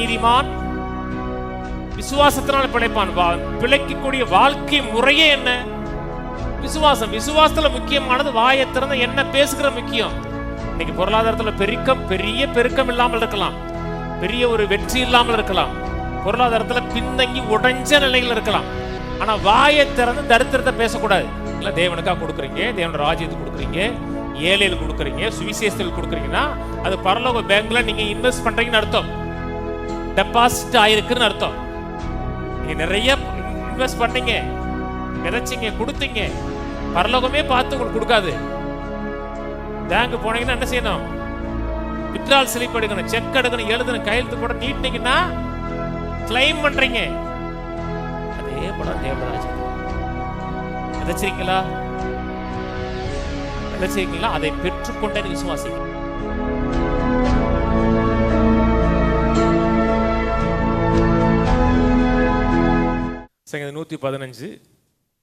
நீதிமான் விசுவாசத்தினால் பிழைப்பான். பிழைக்கக்கூடிய வாழ்க்கை முறையே என்ன? விசுவாசம். விசுவாசத்துல முக்கியமானது வாயை திறந்த என்ன பேசுகிற முக்கியம். இன்னைக்கு பொருளாதாரத்துல பெரிய பெருக்கம் இல்லாமல் இருக்கலாம், பெரிய ஒரு வெற்றி இல்லாமல் இருக்கலாம், பொருளாதாரத்துல பின்தங்கி உடைஞ்ச நிலையில் இருக்கலாம். ஆனா வாயை திறந்து தரித்திரத்தை பேசக்கூடாது. இல்ல தேவனுக்காக கொடுக்குறீங்க, தேவனோட ராஜ்யத்துக்கு கொடுக்குறீங்க, ஏழையில் கொடுக்குறீங்க, சுவிசேஷத்தில் கொடுக்குறீங்கன்னா அது பரலோக பேங்க்ல நீங்க இன்வெஸ்ட் பண்றீங்கன்னு அர்த்தம், டெபாசிட் ஆயிருக்குன்னு அர்த்தம். நீங்க நிறைய இன்வெஸ்ட் பண்ணீங்க, விதைச்சிங்க, கொடுத்தீங்க, பரலோகமே பார்த்து உங்களுக்கு கொடுக்காது. பேங்க் போனீங்கன்னா என்ன செய்யணும்? வித்ட்ரால் ஸ்லிப் எடுக்கணும், செக் எடுக்கணும், எழுதணும், கையெழுத்து போட நீட்டினீங்கன்னா கிளைம் பண்றீங்க. அதே போல தேவராஜ் விதைச்சிருக்கீங்களா? விதைச்சிருக்கீங்களா? அதை பெற்றுக்கொண்டே விசுவாசிங்க. சங்கீதம் 115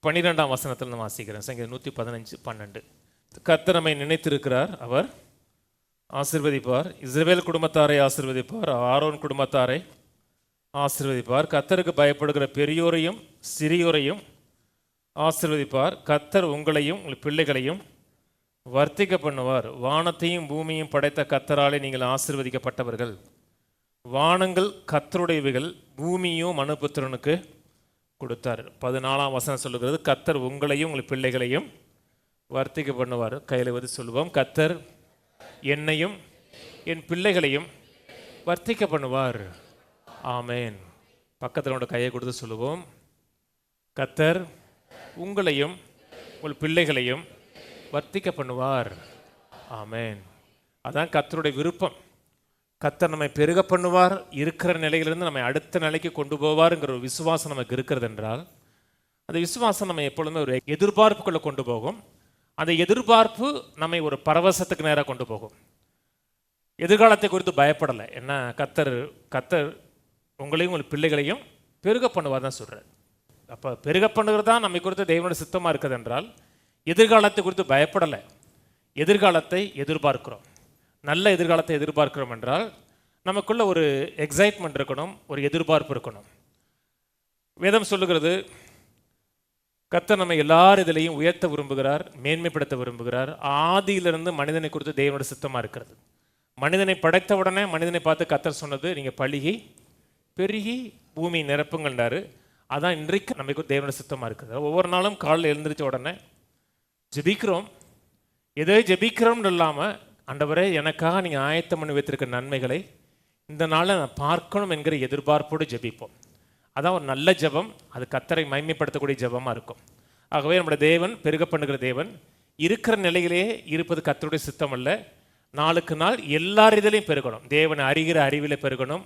12ஆம் வசனத்தில் நான் வாசிக்கிறேன். சங்கீதம் 115 12. கர்த்தர் நம்மை நினைத்திருக்கிறார், அவர் ஆசீர்வதிப்பார், இஸ்ரவேல் குடும்பத்தாரை ஆசீர்வதிப்பார், ஆரோன் குடும்பத்தாரை ஆசீர்வதிப்பார். கர்த்தருக்கு பயப்படுகிற பெரியோரையும் சிறியோரையும் ஆசீர்வதிப்பார். கர்த்தர் உங்களையும் உங்கள் பிள்ளைகளையும் வர்த்திக்க பண்ணுவார். வானத்தையும் பூமியையும் படைத்த கர்த்தராலே நீங்கள் ஆசீர்வதிக்கப்பட்டவர்கள். வானங்கள் கர்த்தருடையவைகள், பூமியோ மனுபுத்திரனுக்கு கொடுத்தார். 14ஆம் வசனம் சொல்லுகிறது, கர்த்தர் உங்களையும் உங்கள் பிள்ளைகளையும் வர்த்திக்க பண்ணுவார். கையில் வந்து சொல்லுவோம், கர்த்தர் என்னையும் என் பிள்ளைகளையும் வர்த்திக்க பண்ணுவார். ஆமேன். பக்கத்தில் கையை கொடுத்து சொல்லுவோம், கர்த்தர் உங்களையும் உங்கள் பிள்ளைகளையும் வர்த்திக்க பண்ணுவார். ஆமேன். அதான் கர்த்தருடைய விருப்பம். கர்த்தர் நம்மை பெருக பண்ணுவார், இருக்கிற நிலையிலிருந்து நம்மை அடுத்த நிலைக்கு கொண்டு போவாருங்கிற ஒரு விசுவாசம் நமக்கு இருக்கிறது என்றால், அந்த விசுவாசம் நம்ம எப்பொழுதுமே ஒரு எதிர்பார்ப்புக்குள்ளே கொண்டு போகும். அந்த எதிர்பார்ப்பு நம்மை ஒரு பரவசத்துக்கு நேராக கொண்டு போகும். எதிர்காலத்தை குறித்து பயப்படலை. என்ன, கர்த்தர் உங்களையும் உங்கள் பிள்ளைகளையும் பெருக பண்ணுவார் தான் சொல்கிறார். அப்போ பெருக பண்ணுகிறது தான் நம்மை குறித்து தெய்வனோட சித்தமாக இருக்குது என்றால், எதிர்காலத்தை குறித்து பயப்படலை, எதிர்காலத்தை எதிர்பார்க்கிறோம். நல்ல எதிர்காலத்தை எதிர்பார்க்கிறோம் என்றால் நமக்குள்ள ஒரு எக்ஸைட்மெண்ட் இருக்கணும், ஒரு எதிர்பார்ப்பு இருக்கணும். வேதம் சொல்லுகிறது, கர்த்தர் நம்ம எல்லார் இதிலையும் உயர்த்த விரும்புகிறார், மேன்மைப்படுத்த விரும்புகிறார். ஆதியிலிருந்து மனிதனை குறித்து தேவனோட சித்தமாக இருக்கிறது. மனிதனை படைத்த உடனே மனிதனை பார்த்து கர்த்தர் சொன்னது, நீங்கள் பழுகி பெருகி பூமி நிரப்புங்கள்ன்றாரு. அதான் இன்றைக்கு நமக்கு தேவனோட சித்தமாக இருக்குது. ஒவ்வொரு நாளும் காலையில் எழுந்திரிச்ச உடனே ஜெபிக்கிறோம். எதை ஜெபிக்கிறோம்னு இல்லாமல், ஆண்டவரே எனக்காக நீங்கள் ஆயத்தம் பண்ணி வைத்திருக்க நன்மைகளை இந்த நாளில் நான் பார்க்கணும் என்கிற எதிர்பார்ப்போடு ஜெபிப்போம். அதான் ஒரு நல்ல ஜெபம். அது கர்த்தரை மகிமைப்படுத்தக்கூடிய ஜெபமாக இருக்கும். ஆகவே நம்முடைய தேவன் பெருக பண்ணுகிற தேவன். இருக்கிற நிலையிலேயே இருப்பது கர்த்தருடைய சித்தம் அல்ல. நாளுக்கு நாள் எல்லார் இதிலையும் பெருகணும். தேவனை அறிகிற அறிவில் பெருகணும்,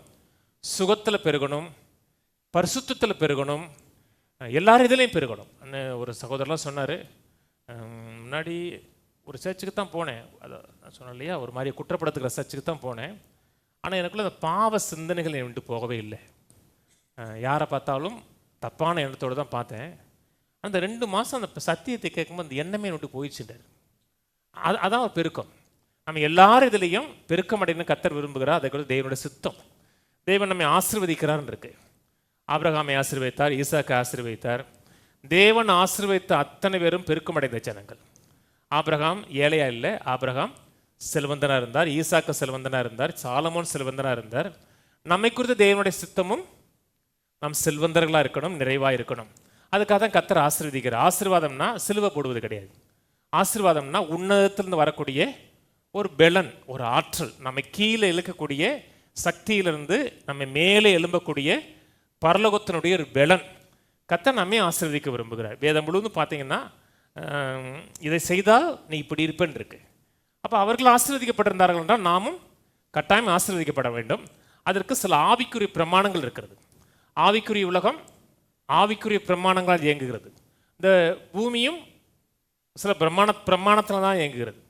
சுகத்தில் பெருகணும், பரிசுத்தத்தில் பெருகணும், எல்லார் இதிலையும் பெருகணும். ஒரு சகோதரர்லாம் சொன்னார், முன்னாடி ஒரு சர்ச்சுக்கு தான் போனேன், அதை நான் சொன்னேன் இல்லையா, ஒரு மாதிரி குற்றப்படுத்துகிற சர்ச்சுக்கு தான் போனேன். ஆனால் எனக்குள்ள அந்த பாவ சிந்தனைகள் என் விட்டு போகவே இல்லை. யாரை பார்த்தாலும் தப்பான எண்ணத்தோடு தான் பார்த்தேன். அந்த 2 மாதம் அந்த சத்தியத்தை கேட்கும்போது அந்த எண்ணமே விட்டு போயிடுச்சுட்டார். அதான் ஒரு பெருக்கம். நம்ம எல்லாரும் இதுலேயும் பெருக்கம் அடைந்து கர்த்தர் விரும்புகிறார். அதை கூட தேவனுடைய சித்தம். தேவன் நம்மை ஆசீர்வதிக்கிறார்னு இருக்கு. ஆபிரகாமை ஆசீர்வதித்தார், ஈசாக்கை ஆசீர்வதித்தார். தேவன் ஆசீர்வதித்த அத்தனை பேரும் பெருக்கம் அடைந்த ஜனங்கள். ஆபிரகாம் ஏழையா இல்லை, ஆபிரகாம் செல்வந்தனாக இருந்தார், ஈசாக்கு செல்வந்தனாக இருந்தார், சாலமோன் செல்வந்தனாக இருந்தார். நம்மை குறித்த தேவனுடைய சித்தமும் நாம் செல்வந்தர்களாக இருக்கணும், நிறைவாக இருக்கணும். அதுக்காக தான் கர்த்தர் ஆசீர்வதிக்கிறார். ஆசீர்வாதம்னா சிலுவை போடுவது கிடையாது. ஆசீர்வாதம்னா உன்னதத்திலிருந்து வரக்கூடிய ஒரு பெலன், ஒரு ஆற்றல், நம்மை கீழே இழுக்கக்கூடிய சக்தியிலிருந்து நம்மை மேலே எழும்பக்கூடிய பரலோகத்தினுடைய ஒரு பெலன். கர்த்தர் நம்மை ஆசீர்வதிக்க விரும்புகிறார். வேதம் முழுவதும் பார்த்தீங்கன்னா, இதை செய்தால் நீ இப்படி இருப்பேன் இருக்கு. அப்போ அவர்கள் ஆசீர்வதிக்கப்பட்டிருந்தார்கள் என்றால் நாமும் கட்டாயம் ஆசீர்வதிக்கப்பட வேண்டும். அதற்கு சில ஆவிக்குரிய பிரமாணங்கள் இருக்கிறது. ஆவிக்குரிய உலகம் ஆவிக்குரிய பிரமாணங்களால் இயங்குகிறது. இந்த பூமியும் சில பிரமாணத்தில் தான் இயங்குகிறது.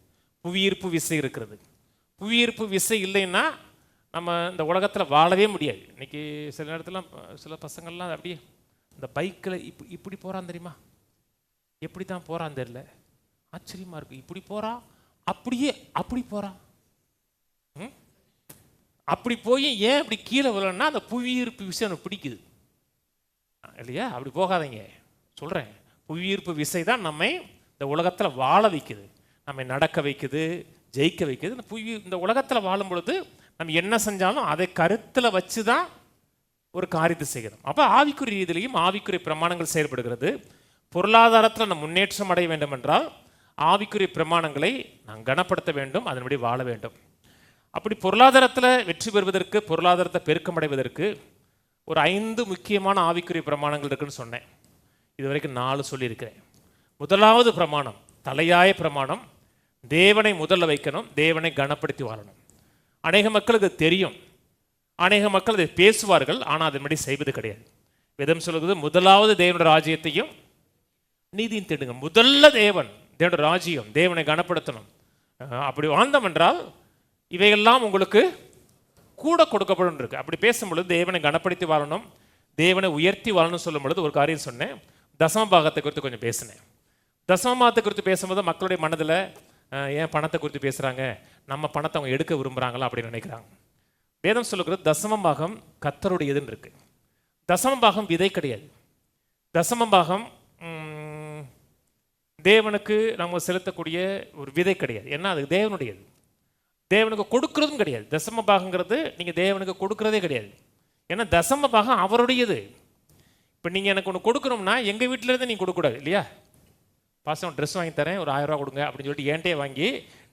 புவியீர்ப்பு விசை இருக்கிறது. புவியீர்ப்பு விசை இல்லைன்னா நம்ம இந்த உலகத்தில் வாழவே முடியாது. இன்றைக்கி சில நேரத்தில் சில பசங்கள்லாம் அப்படியே இந்த பைக்கில் இப்படி போகிறான் தெரியுமா, எப்படி தான் போகிறான் தெரியல, ஆச்சரியமாக இருக்குது. இப்படி போகிறா, அப்படியே அப்படி போகிறான். அப்படி போய் ஏன் அப்படி கீழே விழணும்னா அந்த புவியீர்ப்பு விசை எனக்கு பிடிக்குது இல்லையா? அப்படி போகாதீங்க சொல்கிறேன். புவியீர்ப்பு விசை தான் நம்மை இந்த உலகத்தில் வாழ வைக்குது, நம்மை நடக்க வைக்குது, ஜெயிக்க வைக்குது. இந்த உலகத்தில் வாழும் பொழுது நம்ம என்ன செஞ்சாலும் அதை கருத்தில் வச்சு தான் ஒரு காரியத்தை செய்கிறோம். அப்போ ஆவிக்குரிய ரீதியிலையும் ஆவிக்குரிய பிரமாணங்கள் செயல்படுகிறது. பொருளாதாரத்தில் நம்ம முன்னேற்றம் அடைய வேண்டும் என்றால் ஆவிக்குரிய பிரமாணங்களை நாம் கனப்படுத்த வேண்டும், அதன்படி வாழ வேண்டும். அப்படி பொருளாதாரத்தில் வெற்றி பெறுவதற்கு, பொருளாதாரத்தை பெருக்கமடைவதற்கு ஒரு 5 முக்கியமான ஆவிக்குரிய பிரமாணங்கள் இருக்குன்னு சொன்னேன். இது வரைக்கும் 4 சொல்லியிருக்கிறேன். முதலாவது பிரமாணம், தலையாய பிரமாணம், தேவனை முதல்ல வைக்கணும், தேவனை கனப்படுத்தி வாழணும். அநேக மக்களுக்கு தெரியும், அநேக மக்கள் அதை பேசுவார்கள், ஆனால் அதன்படி செய்வது கிடையாது. வேதம் சொல்லுவது முதலாவது தேவனுடைய ராஜ்யத்தையும் நீதியும் தேடுங்க. முதல்ல தேவனுடைய ராஜ்யம், தேவனை கனப்படுத்தணும். அப்படி வாழ்ந்தோம் என்றால் இவையெல்லாம் உங்களுக்கு கூட கொடுக்கப்படும் இருக்கு. அப்படி பேசும்பொழுது தேவனை கனப்படுத்தி வாழணும், தேவனை உயர்த்தி வாழணும்னு சொல்லும் பொழுது ஒரு காரியம் சொன்னேன். தசம பாகத்தை குறித்து கொஞ்சம் பேசினேன். தசம பாகத்தை குறித்து பேசும்போது மக்களுடைய மனதில் ஏன் பணத்தை குறித்து பேசுகிறாங்க, நம்ம பணத்தை அவங்க எடுக்க விரும்புகிறாங்களா அப்படின்னு நினைக்கிறாங்க. வேதம் சொல்லுகிறது தசம பாகம் கர்த்தருடையதுன்னு இருக்கு. தசம பாகம் விதை கிடையாது. தசம பாகம் தேவனுக்கு நம்ம செலுத்தக்கூடிய ஒரு விதை கிடையாது. ஏன்னா அது தேவனுடையது, தேவனுக்கு கொடுக்கறதும் கிடையாது. தசம பாகங்கிறது நீங்கள் தேவனுக்கு கொடுக்கறதே கிடையாது. ஏன்னா தசம பாகம் அவருடையது. இப்போ நீங்கள் எனக்கு ஒன்று கொடுக்கணும்னா எங்கள் வீட்டிலேருந்து நீங்கள் கொடுக்கக்கூடாது இல்லையா? பாசம் ட்ரெஸ் வாங்கி தரேன், ஒரு 1000 ரூபா கொடுங்க அப்படின்னு சொல்லிட்டு என்கிட்டே வாங்கி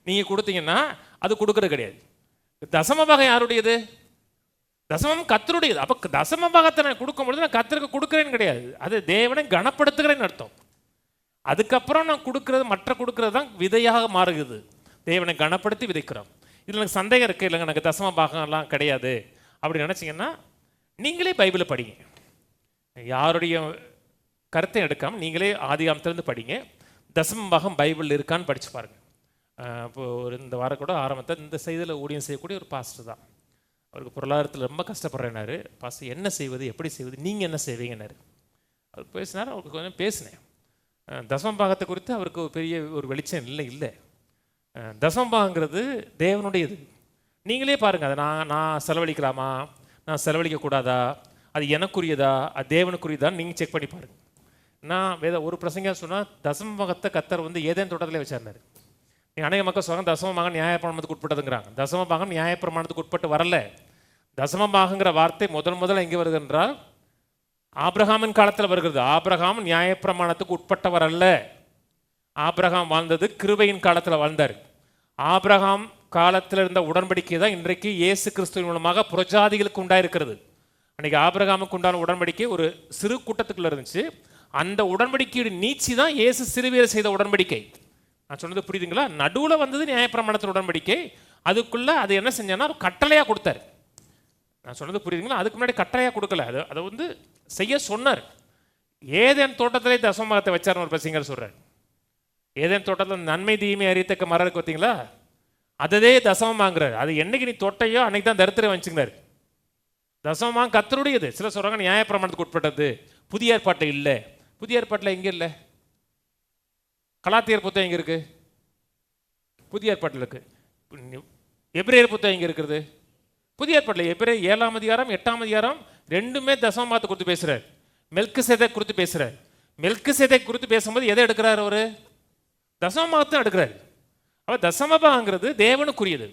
நீங்கள் கொடுத்தீங்கன்னா அது கொடுக்கறது கிடையாது. தசம பாகம் யாருடையது? தசமம் கர்த்தருடையது. அப்போ தசம பாகத்தை நான் கொடுக்கும்பொழுது நான் கர்த்தருக்கு கொடுக்குறேன்னு கிடையாது, அது தேவனை கனப்படுத்துகிறேன்னு அர்த்தம். அதுக்கப்புறம் நான் கொடுக்கறது, மற்ற கொடுக்கறது தான் விதையாக மாறுகிறது. தேவனை கனப்படுத்தி விதைக்கிறோம். இதில் எனக்கு சந்தேகம் இருக்குது, இல்லைங்க எனக்கு தசம பாகம்லாம் கிடையாது அப்படி நினச்சிங்கன்னா நீங்களே பைபிளை படிங்க. யாருடைய கருத்தை எடுக்காமல் நீங்களே ஆதிகாமத்திலேருந்து படிங்க. தசம பாகம் பைபிள் இருக்கான்னு படித்து பாருங்கள். இப்போது ஒரு இந்த வாரம் கூட ஆரம்பத்தில் இந்த செய்தியில் ஊழியம் செய்யக்கூடிய ஒரு பாஸ்டர் தான். அவருக்கு பொருளாதாரத்தில் ரொம்ப கஷ்டப்படுறேன்னாரு. பாஸ்டர் என்ன செய்வது, எப்படி செய்வது, நீங்கள் என்ன செய்வீங்கன்னாரு. அவர் பேசினார். அவருக்கு கொஞ்சம் பேசினேன். தசம பாகத்தை குறித்து அவருக்கு பெரிய ஒரு வெளிச்சம் இல்லை. தசம பாகங்கிறது தேவனுடையது. நீங்களே பாருங்கள், அதை நான் செலவழிக்கலாமா, நான் செலவழிக்கக்கூடாதா, அது எனக்குரியதா, அது தேவனுக்குரியதான்னு நீங்கள் செக் பண்ணி பாருங்கள். நான் ஒரு பிரசங்க சொன்னால் தசம பாகத்தை கர்த்தர் ஏதேன் தோட்டத்திலே வச்சார்னாரு. நீங்கள் அநேக மக்கள் சொல்கிறாங்க தசம பாகம் நியாயப்பிரமாணத்துக்கு உட்பட்டதுங்கிறாங்க. தசம பாகம் நியாயப்பிரமாணத்துக்கு உட்பட்டு வரல. தசம பாகங்கிற வார்த்தை முதல்ல எங்கே வருது என்றால் ஆபிரகாமின் காலத்தில் வருகிறது. ஆபிரகாம் நியாயப்பிரமாணத்துக்கு உட்பட்டவர் அல்ல. ஆபிரகாம் வாழ்ந்தது கிருபையின் காலத்தில் வாழ்ந்தார். ஆபிரகாம் காலத்தில் இருந்த உடன்படிக்கை தான் இன்றைக்கு இயேசு கிறிஸ்துவின் மூலமாக புரஜாதிகளுக்கு உண்டாயிருக்கிறது. அன்றைக்கி ஆபிரகாமுக்கு உண்டான உடன்படிக்கை ஒரு சிறு கூட்டத்துக்குள்ளே இருந்துச்சு. அந்த உடன்படிக்கையோட நீச்சி தான் இயேசு சிறுவியல் செய்த உடன்படிக்கை. நான் சொன்னது புரியுதுங்களா? நடுவில் வந்தது நியாயப்பிரமாணத்தின் உடன்படிக்கை. அதுக்குள்ளே அது என்ன செஞ்சான்னா கட்டளையாக கொடுத்தாரு. நான் சொன்னது புரியுதுங்களா? அதுக்கு முன்னாடி கட்டளையாக கொடுக்கல, அதை செய்ய சொன்னார். ஏதேன் தோட்டத்திலே தசம பாகத்தை வச்சார்னு ஒரு பிரசங்கர் சொல்கிறார். ஏதேன் தோட்டத்தில் நன்மை தீமை அறியத்தக்க மரம் இருக்கு பார்த்தீங்களா, அதே தசமம் வாங்குறாரு. அது என்னைக்கு நீ தொட்டையோ அன்னைக்கு தான் தரித்திரம் வச்சுக்கிறாரு. தசமமாக கர்த்தருடையது. சில சொல்கிறாங்க நியாயப்பிரமாணத்துக்கு உட்பட்டது, புதிய ஏற்பாட்டில் இல்லை. புதிய ஏற்பாட்டில் எங்கே இல்லை? கலாத்தியர் புத்தகம் எங்கே இருக்குது? புதிய ஏற்பாட்டில் இருக்குது. எபிரேயர் புத்தகம் எங்கே இருக்கிறது? புதிய ஏற்பாட்டில். எபிரேயர் 7ஆம் அதிகாரம் 8ஆம் அதிகாரம் ரெண்டுமே தசம பாகத்தை குறித்து பேசுகிறார். மெல்கிசேதேக் குறித்து பேசுகிறார். மெல்கிசேதேக் குறித்து பேசும்போது எதை எடுக்கிறார்? அவர் தசம பாகத்தை எடுக்கிறார். அவர் தசம பாகங்கிறது தேவனுக்குரியது.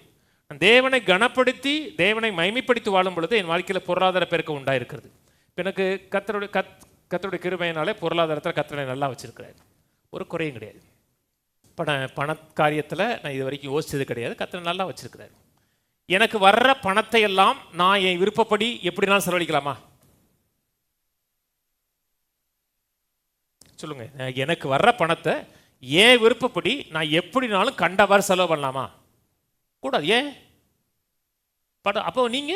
தேவனை கனப்படுத்தி தேவனை மைமைப்படுத்தி வாழும் பொழுது என் வாழ்க்கையில் பொருளாதார பெருக்கம் உண்டாயிருக்கிறது. இப்போ எனக்கு கர்த்தருடைய கிருபையினாலே பொருளாதாரத்தில் கர்த்தரை நல்லா வச்சிருக்கிறார். ஒரு குறையும் கிடையாது. பண காரியத்தில் நான் இது வரைக்கும் யோசிச்சது கிடையாது. கர்த்தரை நல்லா வச்சிருக்கிறார். எனக்கு வர்ற பணத்தை எல்லாம் நான் என் விருப்பப்படி எப்படினாலும் செலவழிக்கலாமா? சொல்லுங்க. எனக்கு வர்ற பணத்தை ஏன் விருப்பப்படி நான் எப்படினாலும் கண்டவாறு செலவு பண்ணலாமா? கூடாது. ஏன்? அப்போ நீங்க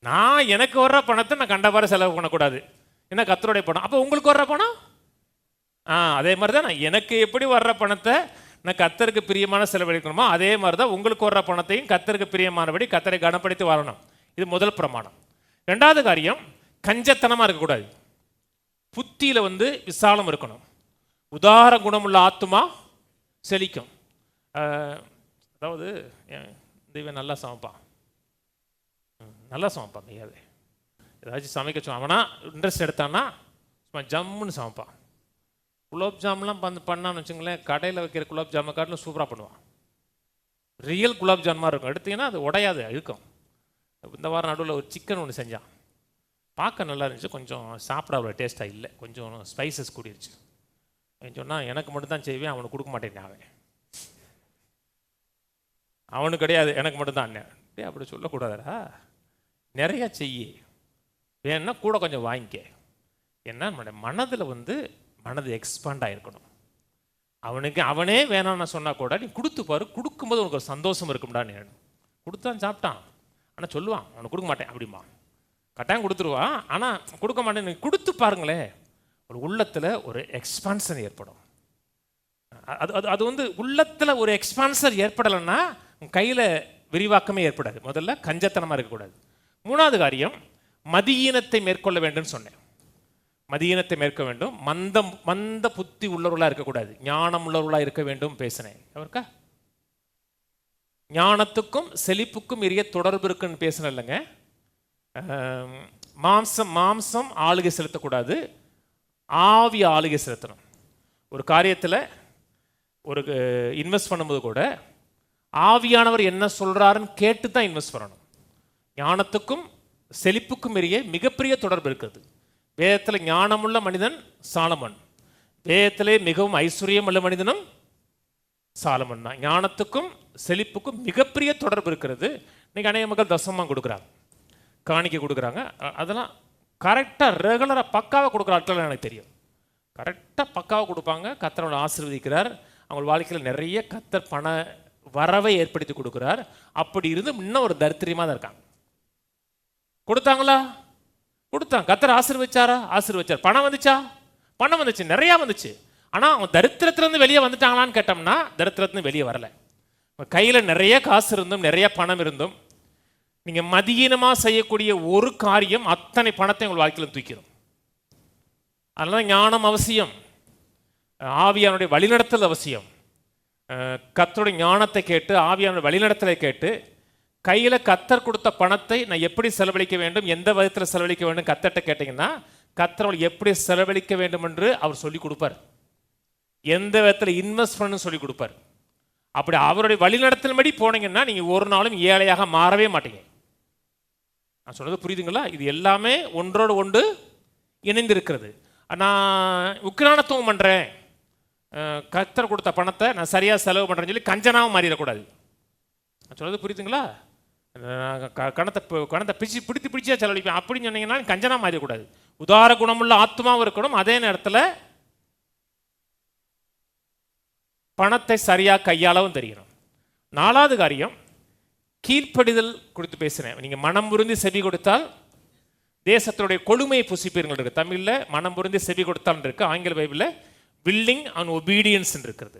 நான் எனக்கு வர்ற பணத்தை நான் கண்டவாறு செலவு பண்ணக்கூடாது. என்ன கர்த்தருடைய பணம். அப்போ உங்களுக்கு வர்ற பணம் அதே மாதிரி தான். நான் எனக்கு எப்படி வர்ற பணத்தை நான் கர்த்தருக்கு பிரியமான செலவழிக்கணுமோ அதே மாதிரி தான் உங்களுக்கு வர்ற பணத்தையும் கர்த்தருக்கு பிரியமானபடி கர்த்தரை கனப்படுத்தி வாழணும். இது முதல் பிரமாணம். ரெண்டாவது காரியம், கஞ்சத்தனமாக இருக்கக்கூடாது. புத்தியில் விசாலம் இருக்கணும். உதார குணமுள்ள ஆத்துமா செழிக்கும். அதாவது தெய்வம் நல்லா சமைப்பான், நல்லா சமைப்பான் கையாவே. ஏதாச்சும் சமைக்க அவனா இன்ட்ரெஸ்ட் எடுத்தான்னா சும்மா ஜம்முன்னு சமைப்பான். குலோப் ஜாமுன்லாம் பண்ணான்னு வச்சுங்களேன், கடையில் வைக்கிற குலோப் ஜாமை காட்டிலும் சூப்பராக பண்ணுவான். ரியல் குலாப் ஜாமுனாக இருக்கும். எடுத்தீங்கன்னா அது உடையாது, இருக்கும். இந்த வாரம் நடுவில் ஒரு சிக்கன் ஒன்று செஞ்சான், பார்க்க நல்லா இருந்துச்சு, கொஞ்சம் சாப்பிட அவ்வளோ டேஸ்ட்டாக இல்லை, கொஞ்சம் ஸ்பைசஸ் கூடிருச்சு. சொன்னால் எனக்கு மட்டும்தான் செய்வேன், அவனுக்கு கொடுக்க மாட்டேன். அவனுக்கு கிடையாது, எனக்கு மட்டும்தான். அண்ணன் அப்படி சொல்லக்கூடாதா, நிறையா செய்ய வேணுன்னா கூட கொஞ்சம் வாங்கிக்க. ஏன்னா மனதில் மனது எக்ஸ்பாண்ட் ஆகிருக்கணும். அவனுக்கு அவனே வேணான்னு சொன்னால் கூட நீ கொடுத்து பாரு, கொடுக்கும்போது உனக்கு ஒரு சந்தோஷம் இருக்கும்டா. நீ கொடுத்தான் சாப்பிட்டான், ஆனால் சொல்லுவான் அவனுக்கு கொடுக்க மாட்டேன் அப்படிமா, கட்டாயம் கொடுத்துருவான், ஆனால் கொடுக்க மாட்டேன். நீ கொடுத்து பாருங்களேன், ஒரு உள்ளத்தில் ஒரு எக்ஸ்பான்ஷன் ஏற்படும். அது உள்ளத்தில் ஒரு எக்ஸ்பான்சர் ஏற்படலைன்னா கையில் விரிவாக்கமே ஏற்படாது. முதல்ல கஞ்சத்தனமாக இருக்கக்கூடாது. மூணாவது காரியம், மதியீனத்தை மேற்கொள்ள வேண்டும் சொன்னேன். மதியீனத்தை மேற்கொள்ள வேண்டும். மந்த புத்தி உள்ளவர்களாக இருக்கக்கூடாது, ஞானம் உள்ளவர்களாக இருக்க வேண்டும் பேசினேன். அவருக்கா ஞானத்துக்கும் செழிப்புக்கும் நிறைய தொடர்பு இருக்குன்னு பேசினேன் இல்லைங்க. மாம்சம் ஆளுகை செலுத்தக்கூடாது, ஆவி ஆளுகை செலுத்தணும். ஒரு காரியத்தில் ஒரு இன்வெஸ்ட் பண்ணும்போது கூட ஆவியானவர் என்ன சொல்கிறாருன்னு கேட்டு தான் இன்வெஸ்ட் பண்ணணும். ஞானத்துக்கும் செழிப்புக்கும் இடையே மிகப்பெரிய தொடர்பு இருக்குது. வேதத்தில் ஞானமுள்ள மனிதன் சாலமன், வேதத்திலே மிகவும் ஐஸ்வர்யம் உள்ள மனிதனும் சாலமன் தான். ஞானத்துக்கும் செழிப்புக்கும் மிகப்பெரிய தொடர்பு இருக்கிறது. இன்றைக்கி அநேக மக்கள் தசமாக கொடுக்குறாங்க, காணிக்கை கொடுக்குறாங்க. அதெல்லாம் கரெக்டாக ரெகுலராக பக்காவாக கொடுக்குற ஆட்கள் எனக்கு தெரியும். கரெக்டாக பக்காவாக கொடுப்பாங்க. கர்த்தர் ஆசீர்வதிக்கிறார், அவங்க வாழ்க்கையில் நிறைய கர்த்தர் பண வரவை ஏற்படுத்தி கொடுக்குறார். அப்படி இருந்து இன்னும் ஒரு தரித்திரியமாக தான் இருக்காங்க. கொடுத்தாங்களா? கொடுத்தாங்க. கர்த்தர் ஆசீர்வதிச்சாரா? ஆசீர்வதிச்சார். பணம் வந்துச்சா? பணம் வந்துச்சு, நிறையா வந்துச்சு. ஆனால் அவங்க தரித்திரத்திலேருந்து வெளியே வந்துட்டாங்களான்னு கேட்டோம்னா தரித்திரத்துலேருந்து வெளியே வரலை. கையில் நிறைய காசு இருந்தும் நிறைய பணம் இருந்தும் நீங்கள் மதியீனமாக செய்யக்கூடிய ஒரு காரியம் அத்தனை பணத்தை உங்கள் வாழ்க்கையில் தூக்கிடும். அதனால ஞானம் அவசியம், ஆவியானுடைய வழிநடத்தல் அவசியம். கர்த்தருடைய ஞானத்தை கேட்டு ஆவியானுடைய வழிநடத்தலை கேட்டு கையில் கர்த்தர் கொடுத்த பணத்தை நான் எப்படி செலவழிக்க வேண்டும், எந்த விதத்தில் செலவழிக்க வேண்டும் கர்த்தர்கிட்ட கேட்டிங்கன்னா கர்த்தர் எப்படி செலவழிக்க வேண்டும் என்று அவர் சொல்லிக் கொடுப்பார். எந்த விதத்தில் இன்வெஸ்ட் பண்ணு சொல்லி கொடுப்பார். அப்படி அவருடைய வழிநடத்தல் படி போனீங்கன்னா நீங்கள் ஒரு நாளும் ஏழையாக மாறவே மாட்டீங்க. நான் சொன்னது புரியுதுங்களா? இது எல்லாமே ஒன்றோடு ஒன்று இணைந்திருக்கிறது. நான் உக்கிரானத்துவம் பண்ணுறேன், கர்த்தர் கொடுத்த பணத்தை நான் சரியாக செலவு பண்ணுறேன்னு சொல்லி கஞ்சனாவும் மாறிடக்கூடாது. நான் சொன்னது புரியுதுங்களா? கணத்தை பிடிச்சா செலவழிப்பேன் அப்படின்னு சொன்னீங்கன்னா கஞ்சனா மாறிடக்கூடாது. உதார குணமுள்ள ஆத்மாவும் இருக்கணும், அதே நேரத்தில் பணத்தை சரியாக கையாளவும் தெரியணும். நாலாவது காரியம், கீழ்ப்படிதல் குறித்து பேசுகிறேன். நீங்கள் மனம் புரிந்து செவி கொடுத்தால் தேசத்துடைய கொடுமையை புசிப்பீர்கள் இருக்கு. தமிழில் மனம் புரிந்து செவி கொடுத்தால் இருக்கு, ஆங்கில பைபிளில் வில்லிங் அண்ட் ஒபீடியன்ஸ் இருக்கிறது.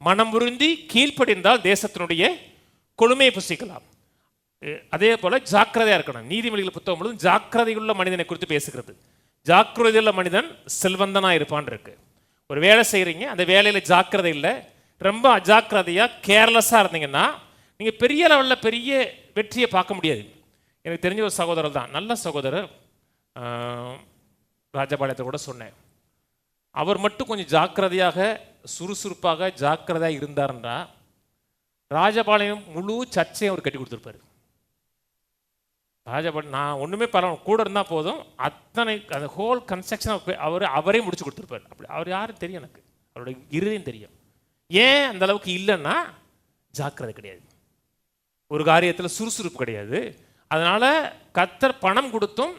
மனம் புரிந்து கீழ்ப்படிந்தால் தேசத்தினுடைய கொடுமையை புசிக்கலாம். அதே போல் ஜாக்கிரதையாக இருக்கணும். நீதிமொழிகள் புத்தகம் முழுவதும் ஜாக்கிரதையுள்ள மனிதனை குறித்து பேசுகிறது. ஜாக்கிரதையுள்ள மனிதன் செல்வந்தனாக இருப்பான் இருக்கு. ஒரு வேலை செய்கிறீங்க, அந்த வேலையில் ஜாக்கிரதை இல்லை, ரொம்ப அஜாக்கிரதையாக கேர்லெஸ்ஸாக இருந்தீங்கன்னா நீங்கள் பெரிய லெவலில் பெரிய வெற்றியை பார்க்க முடியாது. எனக்கு தெரிஞ்ச ஒரு சகோதரர் தான், நல்ல சகோதரர், ராஜபாளையத்தை கூட சொன்னேன். அவர் மட்டும் கொஞ்சம் ஜாக்கிரதையாக சுறுசுறுப்பாக ஜாக்கிரதையாக இருந்தாருன்றா ராஜபாளையம் முழு சர்ச்சையும் அவர் கட்டி கொடுத்துருப்பார். ராஜபாளையம் நான் ஒன்றுமே பரவாயில்ல, கூட இருந்தால் போதும், அத்தனை அந்த ஹோல் கன்ஸ்ட்ரக்ஷன் அவரே முடிச்சு கொடுத்துருப்பார். அப்படி அவர் யாரும் தெரியும், எனக்கு அவருடைய இருதயம் தெரியும். ஏன் அந்த அளவுக்கு இல்லைன்னா ஜாக்கிரதை கிடையாது, ஒரு காரியத்தில் சுறுசுறுப்பு கிடையாது. அதனால் கர்த்தர் பணம் கொடுத்தும்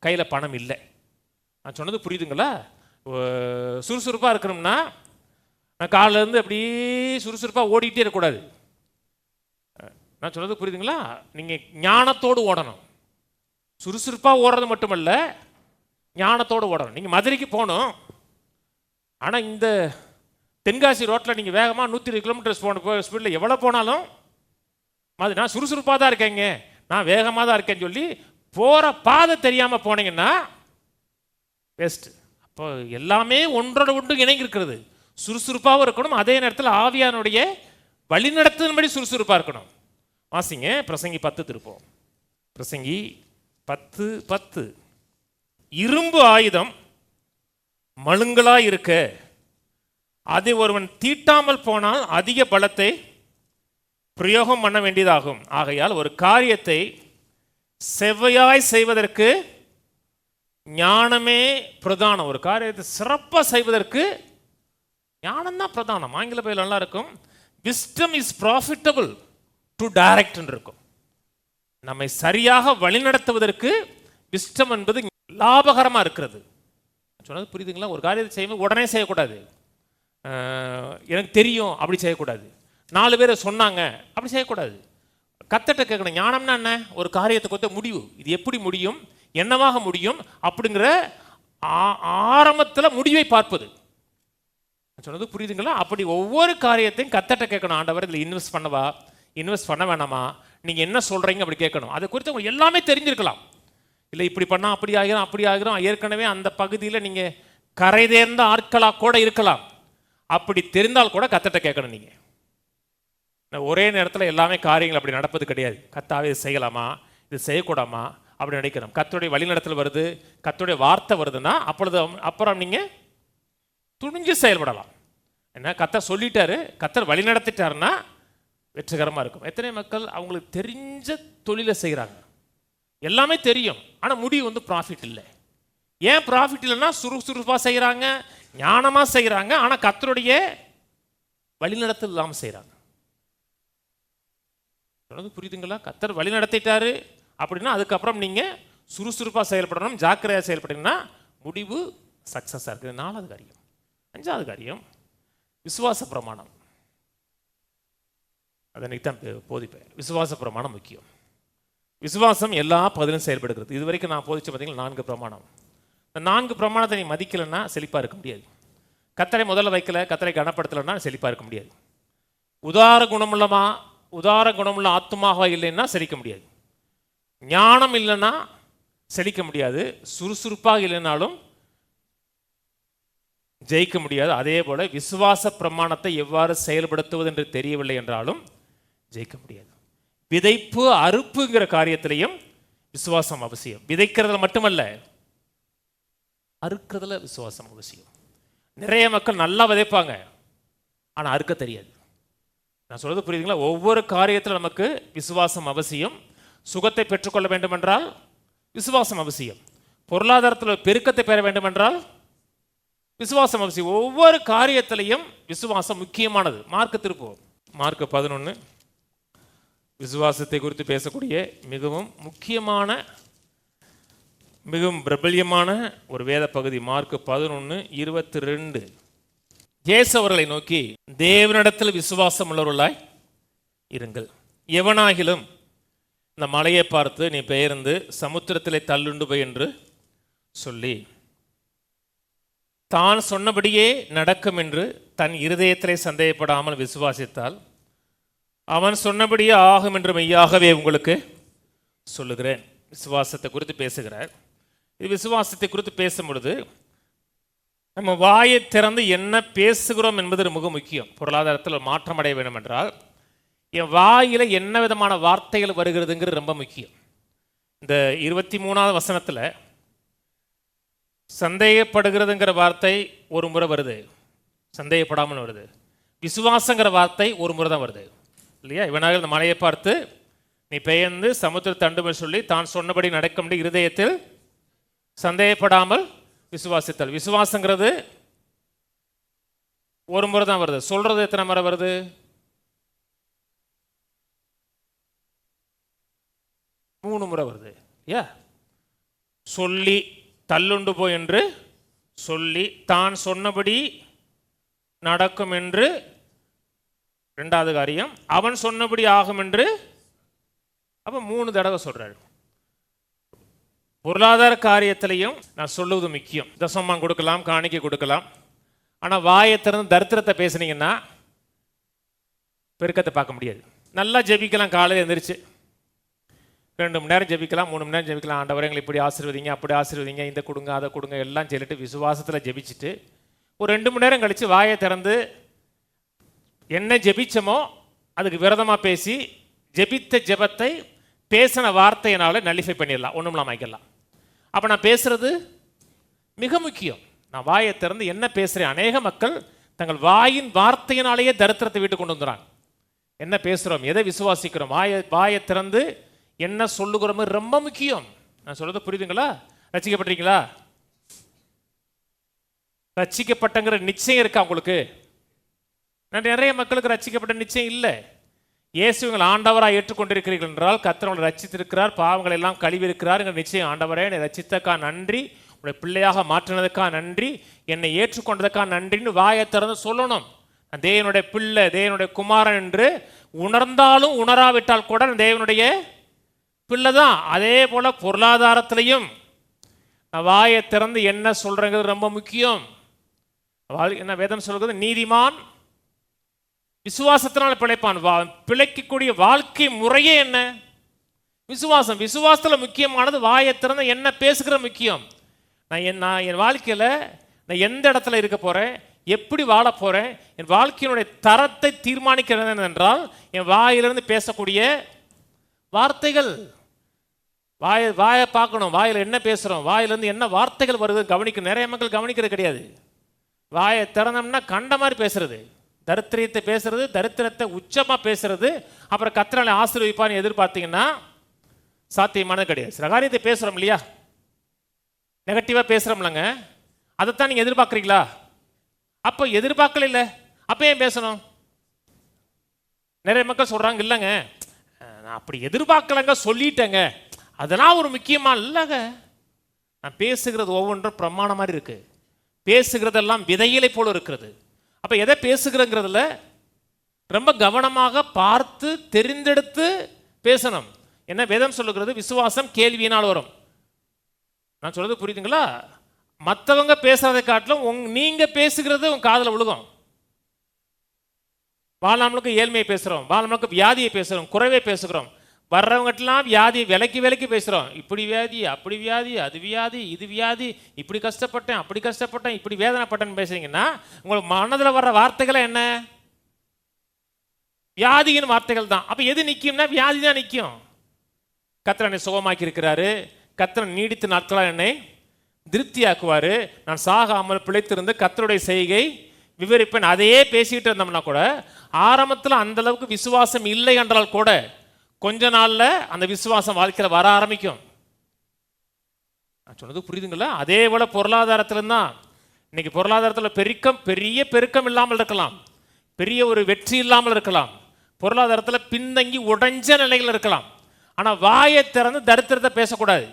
கையில் பணம் இல்லை. நான் சொன்னது புரியுதுங்களா? சுறுசுறுப்பாக இருக்கணும்னா நான் காலையிலேருந்து அப்படியே சுறுசுறுப்பாக ஓடிக்கிட்டே இருக்கக்கூடாது. நான் சொன்னது புரியுதுங்களா? நீங்கள் ஞானத்தோடு ஓடணும். சுறுசுறுப்பாக ஓடுறது மட்டுமல்ல, ஞானத்தோடு ஓடணும். நீங்கள் மதுரைக்கு போகணும், ஆனால் இந்த தென்காசி ரோட்டில் நீங்கள் வேகமாக 120 கிலோமீட்டர்ஸ் ஸ்பீடில் எவ்வளோ போனாலும் நான் சுறுசுறுப்பாக தான் இருக்கேங்க, நான் வேகமாக தான் இருக்கேன்னு சொல்லி போகிற பாதை தெரியாமல் போனீங்கன்னா வேஸ்ட்டு. அப்போ எல்லாமே ஒன்றோட ஒன்று இணைங்கிருக்கிறது. சுறுசுறுப்பாகவும் இருக்கணும், அதே நேரத்தில் ஆவியானுடைய வழி நடத்துதன்படி சுறுசுறுப்பாக இருக்கணும். வாசிங்க பிரசங்கி 10 திருப்போம். பிரசங்கி 10:10. இரும்பு ஆயுதம் மழுங்கலாய் இருக்க அதை ஒருவன் தீட்டாமல் போனால் அதிக பலத்தை பிரயோகம் பண்ண வேண்டியதாகும். ஆகையால் ஒரு காரியத்தை செவ்வையாய் செய்வதற்கு ஞானமே பிரதானம். ஒரு காரியத்தை சிறப்பாக செய்வதற்கு ஞானம் தான் பிரதானம். ஆங்கில பயில நல்லா இருக்கும், wisdom is profitable to direct இருக்கும். நம்மை சரியாக வழிநடத்துவதற்கு wisdom என்பது லாபகரமாக இருக்கிறது. சொன்னது புரியுதுங்களா? ஒரு காரியத்தை செய்யும்போது உடனே செய்யக்கூடாது. எனக்கு தெரியும் அப்படி செய்யக்கூடாது. 4 பேரை சொன்னாங்க அப்படி செய்யக்கூடாது. கத்தட்ட கேட்கணும், ஞானம்னா என்ன? ஒரு காரியத்தை கொடுத்த முடிவு, இது எப்படி முடியும், என்னவாக முடியும் அப்படிங்கிற ஆரம்பத்தில் முடிவை பார்ப்பது. சொன்னது புரியுதுங்களா? அப்படி ஒவ்வொரு காரியத்தையும் கத்தட்ட கேட்கணும். ஆண்டவர் இதில் இன்வெஸ்ட் பண்ணவா, இன்வெஸ்ட் பண்ண வேணாமா, நீங்கள் என்ன சொல்கிறீங்க அப்படி கேட்கணும். அதை குறித்து உங்களுக்கு எல்லாமே தெரிஞ்சிருக்கலாம். இல்லை இப்படி பண்ணால் அப்படி ஆகிறோம் அப்படி ஆகிறோம், ஏற்கனவே அந்த பகுதியில் நீங்கள் கரை தேர்ந்த ஆட்களாக கூட இருக்கலாம். அப்படி தெரிந்தால் கூட கத்தட்ட கேட்கணும். நீங்கள் ஒரே நேரத்தில் எல்லாமே காரியங்கள் அப்படி நடப்பது கிடையாது. கத்தாவே இது செய்யலாமா, இது செய்யக்கூடாமா அப்படி நினைக்கணும். கத்தருடைய வழிநடத்தல் வருது, கத்தருடைய வார்த்தை வருதுன்னா அப்புறம் நீங்கள் துணிஞ்சு செயல்படலாம். என்ன கத்தர் சொல்லிட்டாரு, கத்தர் வழி நடத்திட்டாருன்னா வெற்றிகரமாக இருக்கும். எத்தனை மக்கள் அவங்களுக்கு தெரிஞ்ச தொழிலை செய்கிறாங்க, எல்லாமே தெரியும், ஆனால் முடிவு ப்ராஃபிட் இல்லை. ஏன் ப்ராஃபிட் இல்லைன்னா சுறுசுறுப்பாக செய்கிறாங்க, ஞானமாக செய்கிறாங்க, ஆனால் கத்தருடைய வழிநடத்தல் இல்லாமல் செய்கிறாங்க. புரியுதுங்களா? கத்தர் வழி நடத்திட்டாரு அப்படின்னா அதுக்கப்புறம் நீங்கள் சுறுசுறுப்பாக செயல்படணும், ஜாக்கிரதையாக செயல்பட்டீங்கன்னா முடிவு சக்ஸஸாக இருக்குது. 4வது காரியம். 5வது காரியம் விசுவாச பிரமாணம். அதனைக்கு தான் போதிப்பேன். விசுவாச பிரமாணம் முக்கியம். விசுவாசம் எல்லா பதிலும் செயல்படுகிறது. இது வரைக்கும் நான் போதிச்ச பார்த்தீங்கன்னா 4 பிரமாணம். இந்த 4 பிரமாணத்தை நீ மதிக்கலைன்னா செழிப்பாக இருக்க முடியாது. கத்தரை முதல்ல வைக்கல, கத்தரை கனப்படுத்தலைன்னா செழிப்பாக இருக்க முடியாது. உதார குணமுள்ள ஆத்துமாக இல்லைன்னா செழிக்க முடியாது. ஞானம் இல்லைன்னா செழிக்க முடியாது. சுறுசுறுப்பாக இல்லைனாலும் ஜெயிக்க முடியாது. அதே போல விசுவாச பிரமாணத்தை எவ்வாறு செயல்படுத்துவது என்று தெரியவில்லை என்றாலும் ஜெயிக்க முடியாது. விதைப்பு அறுப்புங்கிற காரியத்திலையும் விசுவாசம் அவசியம். விதைக்கிறதுல மட்டுமல்ல, அறுக்கிறதுல விசுவாசம் அவசியம். நிறைய மக்கள் நல்லா விதைப்பாங்க, ஆனால் அறுக்க தெரியாது. நான் சொல்றது புரியுதுங்களா? ஒவ்வொரு காரியத்தில் நமக்கு விசுவாசம் அவசியம். சுகத்தை பெற்றுக்கொள்ள வேண்டும் என்றால் விசுவாசம் அவசியம். பொருளாதாரத்தில் பெருக்கத்தை பெற வேண்டும் என்றால் விசுவாசம் அவசியம். ஒவ்வொரு காரியத்திலையும் விசுவாசம் முக்கியமானது. மார்க் திருப்போம். மார்க் 11 விசுவாசத்தை குறித்து பேசக்கூடிய மிகவும் முக்கியமான, மிகவும் பிரபல்யமான ஒரு வேத பகுதி. மார்க் 11:22. இயேசு அவர்களை நோக்கி, தேவனிடத்தில் விசுவாசம் உள்ளவர்களாய் இருங்கள். எவனாகிலும் இந்த மலையை பார்த்து நீ பெயர்ந்து சமுத்திரத்திலே தள்ளுண்டு போய் என்று சொல்லி தான் சொன்னபடியே நடக்கும் என்று தன் இருதயத்திலே சந்தேகப்படாமல் விசுவாசித்தால் அவன் சொன்னபடியே ஆகும் என்று மெய்யாகவே உங்களுக்கு சொல்லுகிறேன். விசுவாசத்தை குறித்து பேசுகிறார். இது விசுவாசத்தை குறித்து பேசும் பொழுது நம்ம வாயை திறந்து என்ன பேசுகிறோம் என்பது மிக முக்கியம். பொருளாதாரத்தில் மாற்றம் அடைய வேண்டும் என்றால் என் வாயில் என்ன விதமான வார்த்தைகள் வருகிறதுங்கிறது ரொம்ப முக்கியம். இந்த 23வது வசனத்தில் சந்தேகப்படுகிறதுங்கிற வார்த்தை ஒரு முறை வருது, சந்தேகப்படாமல் வருது. விசுவாசங்கிற வார்த்தை ஒரு முறை தான் வருது இல்லையா? இவனாக இந்த மலையை பார்த்து நீ பெயர்ந்து சமுத்திர தண்டுமை சொல்லி தான் சொன்னபடி நடக்க முடியும் இருதயத்தில் சந்தேகப்படாமல் விசுவாசித்தல். விசுவாசங்கிறது ஒரு முறை தான் வருது. சொல்றது எத்தனை முறை வருது? மூணு முறை வருது. சொல்லி தள்ளுண்டு போய் என்று சொல்லி தான் சொன்னபடி நடக்கும் என்று ரெண்டாவது காரியம், அவன் சொன்னபடி ஆகும் என்று அப்ப 3 தடவை சொல்றாரு. பொருளாதார காரியத்திலையும் நான் சொல்லுவது முக்கியம். தசமம் கொடுக்கலாம், காணிக்கை கொடுக்கலாம். ஆனால் வாயை திறந்து தரித்திரத்தை பேசுனீங்கன்னா பெருக்கத்தை பார்க்க முடியாது. நல்லா ஜெபிக்கலாம், காலையில் எழுந்திரிச்சு 2 மணி நேரம் ஜெபிக்கலாம், 3 மணி நேரம் ஜெபிக்கலாம். ஆண்டவரே எங்களை இப்படி ஆசீர்வதிங்க, அப்படி ஆசீர்வதிங்க, இந்த கொடுங்க அதை கொடுங்க எல்லாம் சொல்லிட்டு விசுவாசத்தில் ஜெபிச்சுட்டு ஒரு 2 மணி நேரம் கழித்து வாயை திறந்து என்ன ஜெபிச்சமோ அதுக்கு விரதமாக பேசி ஜெபித்த ஜெபத்தை பேசின வார்த்தையினால நல்லிஃபை பண்ணிடலாம், ஒன்றும் இல்லாமல் ஆக்கிடலாம். அப்போ நான் பேசுறது மிக முக்கியம். நான் வாயை திறந்து என்ன பேசுகிறேன்? அநேக மக்கள் தங்கள் வாயின் வார்த்தையினாலேயே தரித்திரத்தை வீட்டு கொண்டு வந்துடுறாங்க. என்ன பேசுகிறோம், எதை விசுவாசிக்கிறோம், வாயை திறந்து என்ன சொல்லுகிறோம் ரொம்ப முக்கியம். நான் சொல்றது புரியுதுங்களா? ரட்சிக்கப்பட்டீங்களா? ரட்சிக்கப்பட்டங்கிற நிச்சயம் இருக்கா உங்களுக்கு? நிறைய மக்களுக்கு ரட்சிக்கப்பட்ட நிச்சயம் இல்லை. இயேசுங்களை ஆண்டவராக ஏற்றுக்கொண்டிருக்கிறீர்கள் என்றால் கர்த்தர் உங்களை ரட்சித்திருக்கிறார், பாவங்கள் எல்லாம் கழுவி இருக்கிறார் என்ற நிச்சயம். ஆண்டவரே, என்னை ரட்சித்தக்கா நன்றி, உடைய பிள்ளையாக மாற்றினதுக்கா நன்றி, என்னை ஏற்றுக்கொண்டதுக்கா நன்றின்னு வாயை திறந்து சொல்லணும். தேவனுடைய பிள்ளை, தேவனுடைய குமாரன் என்று உணர்ந்தாலும் உணராவிட்டால் கூட தேவனுடைய பிள்ளை தான். அதே போல பொருளாதாரத்திலையும் வாயை திறந்து என்ன சொல்றேங்கிறது ரொம்ப முக்கியம். என்ன வேதம் சொல்கிறது? நீதிமான் விசுவாசத்தினால் பிழைப்பான். பிழைக்கக்கூடிய வாழ்க்கை முறையே என்ன? விசுவாசம். விசுவாசத்தில் முக்கியமானது வாயை திறந்து என்ன பேசுகிற முக்கியம். நான் என் வாழ்க்கையில் நான் எந்த இடத்துல இருக்க போகிறேன், எப்படி வாழ போகிறேன், என் வாழ்க்கையினுடைய தரத்தை தீர்மானிக்கிறது என்றால் என் வாயிலிருந்து பேசக்கூடிய வார்த்தைகள். வாயை பார்க்கணும், வாயில் என்ன பேசுகிறோம், வாயிலிருந்து என்ன வார்த்தைகள் வருது கவனிக்கணும். நிறைய மக்கள் கவனிக்கிறது கிடையாது. வாயை திறந்தோம்னா கண்ட மாதிரி பேசுறது, தரித்திரத்தை பேசுறது, தரித்திரத்தை உச்சமாக பேசுறது, அப்புறம் கர்த்தரை ஆசீர்வதிப்பான்னு எதிர்பார்த்தீங்கன்னா சாத்தியமானது கிடையாது. சில காரியத்தை பேசுகிறோம் இல்லையா, நெகட்டிவாக பேசுகிறோம்லங்க, அதைத்தான் நீங்கள் எதிர்பார்க்குறீங்களா? அப்போ எதிர்பார்க்கல இல்லை, அப்போ ஏன் பேசணும்? நிறைய மக்கள் சொல்கிறாங்க, இல்லைங்க நான் அப்படி எதிர்பார்க்கலங்க, சொல்லிட்டேங்க, அதெல்லாம் ஒரு முக்கியமாக இல்லைங்க. நான் பேசுகிறது ஒவ்வொன்றும் பிரமாணம் மாதிரி இருக்குது. பேசுகிறதெல்லாம் விதையிலை போல இருக்கிறது. அப்போ எதை பேசுகிறங்கிறதுல ரொம்ப கவனமாக பார்த்து தெரிந்தெடுத்து பேசணும். என்ன வேதம் சொல்லுகிறது? விசுவாசம் கேள்வியினால் வரும். நான் சொல்றது புரியுதுங்களா? மற்றவங்க பேசுறதை காட்டிலும் நீங்க பேசுகிறது உங்க காதில் விழுகும். வாழ்நாளுக்கு ஏழ்மையை பேசுகிறோம், வாழ்நாளுக்கு வியாதியை பேசுகிறோம், குறைவை பேசுகிறோம். வர்றவங்கட்டெல்லாம் வியாதியை விலைக்கு பேசுகிறோம். இப்படி வியாதி, அப்படி வியாதி, அது வியாதி, இது வியாதி, இப்படி கஷ்டப்பட்டேன், அப்படி கஷ்டப்பட்டேன், இப்படி வேதனைப்பட்டேன்னு பேசுறீங்கன்னா உங்களுக்கு மனதில் வர்ற வார்த்தைகளை என்ன? வியாதியின் வார்த்தைகள் தான். அப்போ எது நிற்கும்னா வியாதி தான் நிற்கும். கர்த்தர் என்னை சுகமாக்கி இருக்கிறாரு, கர்த்தர் நீடித்த நாட்களாக என்னை திருப்தியாக்குவார், நான் சாகாமல் பிழைத்திருந்து கர்த்தருடைய செய்கை விவரிப்பேன், அதையே பேசிக்கிட்டு இருந்தோம்னா கூட ஆரம்பத்தில் அந்த அளவுக்கு விசுவாசம் இல்லை என்றால் கூட கொஞ்ச நாள்ல அந்த விசுவாசம் வாழ்க்கையில் வர ஆரம்பிக்கும். நான் சொன்னது புரியுதுங்களா? அதே போல பொருளாதாரத்தில் தான். இன்னைக்கு பொருளாதாரத்தில் பெரிய பெருக்கம் இல்லாமல் இருக்கலாம், பெரிய ஒரு வெற்றி இல்லாமல் இருக்கலாம், பொருளாதாரத்தில் பின்தங்கி உடைஞ்ச நிலைகள் இருக்கலாம். ஆனால் வாயை திறந்து தரித்திரத்தை பேசக்கூடாது.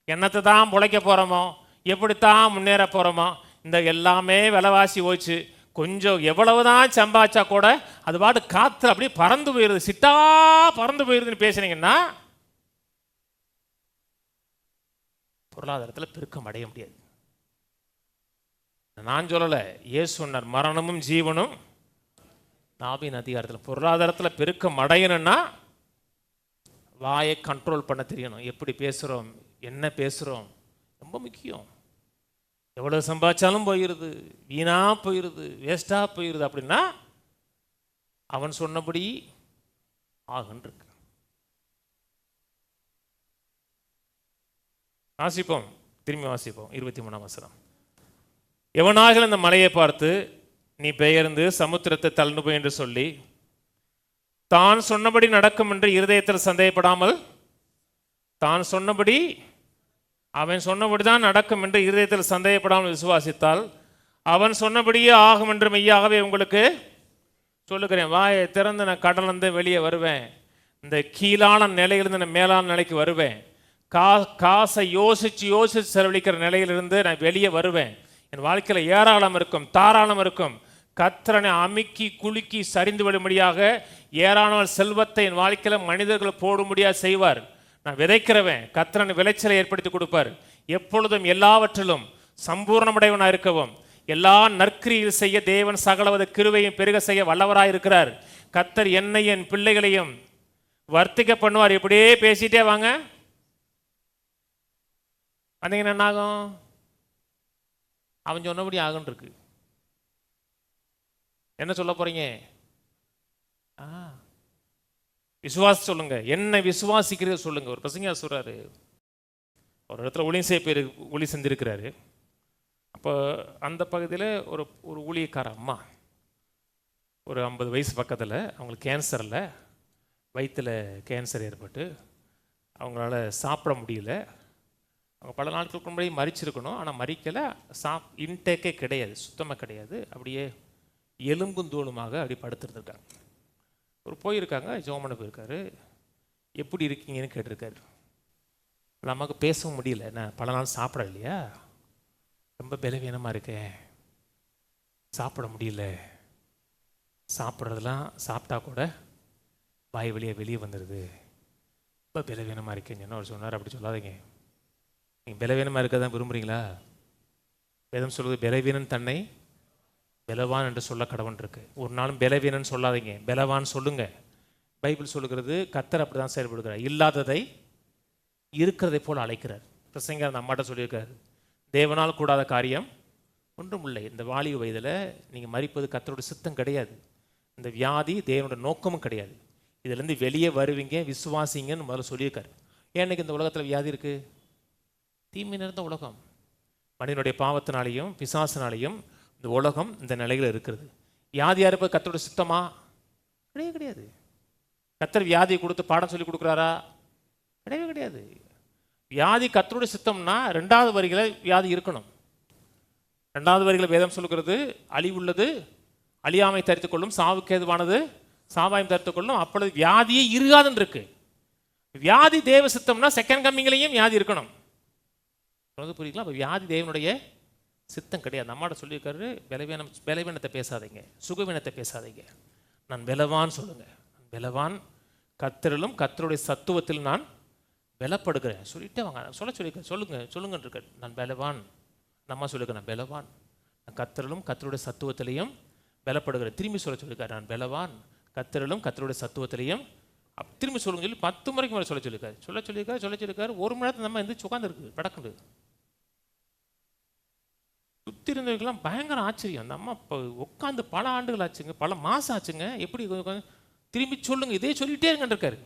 என்னத்தை தான் பிழைக்க போகிறோமோ, எப்படித்தான் முன்னேற போகிறோமோ, இந்த எல்லாமே விலைவாசி போச்சு, கொஞ்சம் எவ்வளவுதான் சம்பாதிச்சா கூட அது பாட்டு காற்று அப்படியே பறந்து போயிடுது, சிட்டா பறந்து போயிடுதுன்னு பேசுனீங்கன்னா பொருளாதாரத்தில் பெருக்கம் அடைய முடியாது. நான் சொல்லலை, இயேசு சொன்னார், மரணமும் ஜீவனும் நாபின் அதிகாரத்தில். பொருளாதாரத்தில் பெருக்கம் அடையணும்னா வாயை கண்ட்ரோல் பண்ண தெரியணும். எப்படி பேசுகிறோம், என்ன பேசுகிறோம் ரொம்ப முக்கியம். எவ்வளோ சம்பாதிச்சாலும் போயிடுது, வீணாக போயிடுது, வேஸ்டாக போயிடுது அப்படின்னா அவன் சொன்னபடி ஆகுன்றிருக்கு. வாசிப்போம், திரும்பி வாசிப்போம் 23ஆம் வசனம். எவனாக இந்த மலையை பார்த்து நீ பெயர்ந்து சமுத்திரத்தை தள்ளுண்டு போய் என்று சொல்லி தான் சொன்னபடி நடக்கும் என்று இருதயத்தில் சந்தேகப்படாமல், தான் சொன்னபடி அவன் சொன்னபடி தான் நடக்கும் என்று இருதயத்தில் சந்தேகப்படாமல் விசுவாசித்தால் அவன் சொன்னபடியே ஆகும் என்று மெய்யாகவே உங்களுக்கு சொல்லுகிறேன். வாயை திறந்து நான் கடலிருந்து வெளியே வருவேன், இந்த கீழான நிலையிலிருந்து நான் மேலான நிலைக்கு வருவேன், காசை யோசித்து செலவழிக்கிற நிலையிலிருந்து நான் வெளியே வருவேன். என் வாழ்க்கையில் ஏராளம் இருக்கும், தாராளம் இருக்கும். கர்த்தரனை அமுக்கி குலுக்கி சரிந்து விடும்படியாக ஏராளமான செல்வத்தை என் வாழ்க்கையில் மனிதர்கள் போடும்படியாக செய்வார். நான் விதைக்கிறவன், கர்த்தரன் விளைச்சலை ஏற்படுத்தி கொடுப்பார். எப்பொழுதும் எல்லாவற்றிலும் சம்பூர்ணமுடையவனாக இருக்கவும் எல்லா நற்கிரியில் செய்ய தேவன் சகலவத கிருபையும் பெருக செய்ய வல்லவராக இருக்கிறார். கர்த்தர் என்னை என் பிள்ளைகளையும் வர்த்திக்க பண்ணுவார். இப்படியே பேசிட்டே வாங்க, வந்தீங்கன்னா என்ன ஆகும்? அவன் சொன்னபடி ஆகுன்னு இருக்கு. என்ன சொல்ல போறீங்க? விசுவாசி சொல்லுங்க, என்னை விசுவாசிக்கிறது சொல்லுங்க. ஒரு பிரசங்க சொல்றாரு, ஒரு இடத்துல ஒளி செஞ்சிருக்கிறாரு. அப்போ அந்த பகுதியில் ஒரு ஊழியக்கார அம்மா, ஒரு 50 வயசு பக்கத்தில், அவங்களுக்கு கேன்சரில், வயிற்றில் கேன்சர் ஏற்பட்டு அவங்களால சாப்பிட முடியல. அவங்க பல நாட்களுக்கு முன்னாடி மறிச்சிருக்கணும், ஆனால் மறிக்கலை. இன்டேக்கே கிடையாது, சுத்தமாக கிடையாது. அப்படியே எலும்பும் தோலுமாக அப்படி படுத்துருந்துருக்காங்க. ஒரு போயிருக்காங்க, ஜோமனை போயிருக்காரு. எப்படி இருக்கீங்கன்னு கேட்டிருக்காரு. நமக்கு பேசவும் முடியல, நான் பல நாள் சாப்பிட இல்லையா, ரொம்ப பலவீனமாக இருக்கேன், சாப்பிட முடியல, சாப்பிட்றதெல்லாம் சாப்பிட்டா கூட வாய் வெளியே வந்துடுது, ரொம்ப பலவீனமாக இருக்கேன்னு என்ன அவர் சொன்னார். அப்படி சொல்லாதீங்க. நீங்கள் பலவீனமாக இருக்க தான் விரும்புகிறீங்களா? வேதம் சொல்வது பலவீனன் தன்னை பலவான் என்று சொல்ல கடவுன் இருக்கு. ஒரு நாளும் பலவீனன் சொல்லாதீங்க, பலவான் சொல்லுங்க. பைபிள் சொல்லுகிறது, கர்த்தர் அப்படி தான் செயல்படுகிறார். இல்லாததை இருக்கிறதை போல் அழைக்கிறார். பிரசங்கர் அந்த அம்மாட்ட சொல்லியிருக்காரு, தேவனால் கூடாத காரியம் ஒன்றும் இல்லை. இந்த வாலிப வயதில் நீங்கள் மரிப்பது கர்த்தரோட சித்தம் கிடையாது. இந்த வியாதி தேவனோட நோக்கமும் கிடையாது. இதுலேருந்து வெளியே வருவீங்க, விசுவாசிங்கன்னு முதல்ல சொல்லியிருக்காரு. ஏன்னைக்கு இந்த உலகத்தில் வியாதி இருக்குது? தீமை நிறைந்த உலகம். மனிதனுடைய பாவத்தினாலேயும் பிசாசினாலேயும் இந்த உலகம் இந்த நிலையில் இருக்கிறது. வியாதியாக இருப்பது கர்த்தரோட சித்தமா? கிடையாது. கர்த்தர் வியாதியை கொடுத்து பாடம் சொல்லி கொடுக்குறாரா? கிடையாது. வியாதி கர்த்தருடைய சித்தம்னா 2வது வரிகளை வியாதி இருக்கணும். 2வது வரிகளை வேதம் சொல்லுகிறது, அழிவுள்ளது அழியாமை தரித்துக் கொள்ளும், சாவுக்கு ஏதுவானது சாவாயம் தரித்துக் கொள்ளும், அப்பொழுது வியாதியே இருக்காதுன்னு இருக்கு. வியாதி தேவ சித்தம்னா செகண்ட் கம்மிங்லையும் வியாதி இருக்கணும். புரியுங்களா? அப்போ வியாதி தேவனுடைய சித்தம் கிடையாது. நம்மாட்ட சொல்லியிருக்காரு, பலவீனத்தை பேசாதீங்க, சுகவீனத்தை பேசாதீங்க, நான் பலவான் சொல்லுங்க. பலவான் கர்த்தரிலும் கர்த்தருடைய சத்துவத்தில் நான் பலப்படுகிறேன் சொல்லிட்டு வாங்க. சொல்லுங்கன்னு இருக்க. நான் பலவான். நம்ம சொல்லியிருக்க, நான் பலவான், நான் கர்த்தரிலும் கர்த்தருடைய சத்துவத்திலையும் பலப்படுகிறேன். திரும்பி சொல்லியிருக்காரு, நான் பலவான் கர்த்தரிலும் கர்த்தருடைய சத்துவத்திலையும். திரும்பி சொல்லுங்க சொல்லி 10 முறைக்கு மேலே சொல்லியிருக்காரு. 1 மணி நேரத்தில் நம்ம எந்திரிச்சு உட்காந்துருக்கு படக்குண்டு. சுற்றி இருந்தவங்கெல்லாம் பயங்கர ஆச்சரியம். அந்த அம்மா இப்போ உட்காந்து பல ஆண்டுகள் ஆச்சுங்க, பல மாதம் ஆச்சுங்க. எப்படி திரும்பி சொல்லுங்க, இதே சொல்லிகிட்டே இருங்கன்னு இருக்காரு.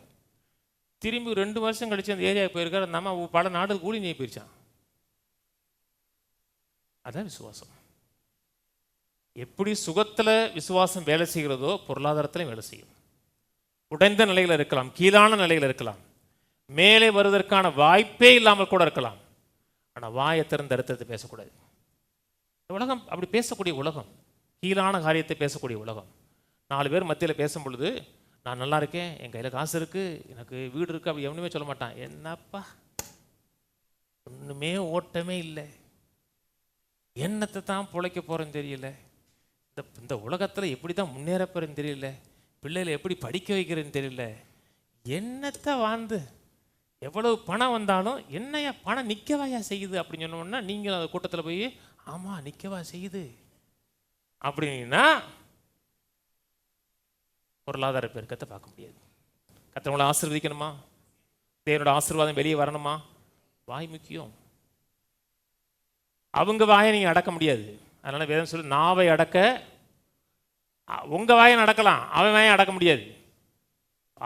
திரும்பி 2 வருஷம் கழிச்சு அந்த ஏரியாவுக்கு போயிருக்காரு. அந்த அம்மா பல நாடுகள் கூலி நீ போயிருச்சான். அதான் விசுவாசம். எப்படி சுகத்தில் விசுவாசம் வேலை செய்கிறதோ பொருளாதாரத்திலையும் வேலை செய்யும். உடைந்த நிலையில் இருக்கலாம், கீழான நிலையில் இருக்கலாம், மேலே வருவதற்கான வாய்ப்பே இல்லாமல் கூட இருக்கலாம். ஆனால் வாயை திறந்த அர்த்தத்தை பேசக்கூடாது. உலகம் அப்படி பேசக்கூடிய உலகம், கீழான காரியத்தை பேசக்கூடிய உலகம். 4 பேர் மத்தியில் பேசும் பொழுது, நான் நல்லா இருக்கேன், என் கையில் காசு இருக்குது, எனக்கு வீடு இருக்குது, அப்படி எவனுமே சொல்ல மாட்டான். என்னப்பா ஒன்றுமே ஓட்டமே இல்லை, என்னத்தை தான் பிழைக்க போகிறேன்னு தெரியல, இந்த உலகத்தில் எப்படி தான் முன்னேற போகிறேன்னு தெரியல, பிள்ளைகளை எப்படி படிக்க வைக்கிறேன்னு தெரியல, என்னத்தை வாழ்ந்து எவ்வளவு பணம் வந்தாலும் என்னையா பணம் நிற்கவாயா செய்யுது அப்படின்னு சொன்னோம்னா, நீங்கள் அந்த கூட்டத்தில் போய் ஆமாம் நிற்கவா செய்யுது அப்படின்னா பொருளாதார பெருக்கத்தை பார்க்க முடியாது. கர்த்தர் ஆசீர்வதிக்கணுமா, தேவனோட ஆசீர்வாதம் வெளியே வரணுமா, வாய் முக்கியம். அவங்க வாயை நீங்கள் அடக்க முடியாது. அதனால வேதம் சொல்லி, நாவை அடக்க, உங்கள் வாயை அடக்கலாம், அவன் வாயை அடக்க முடியாது.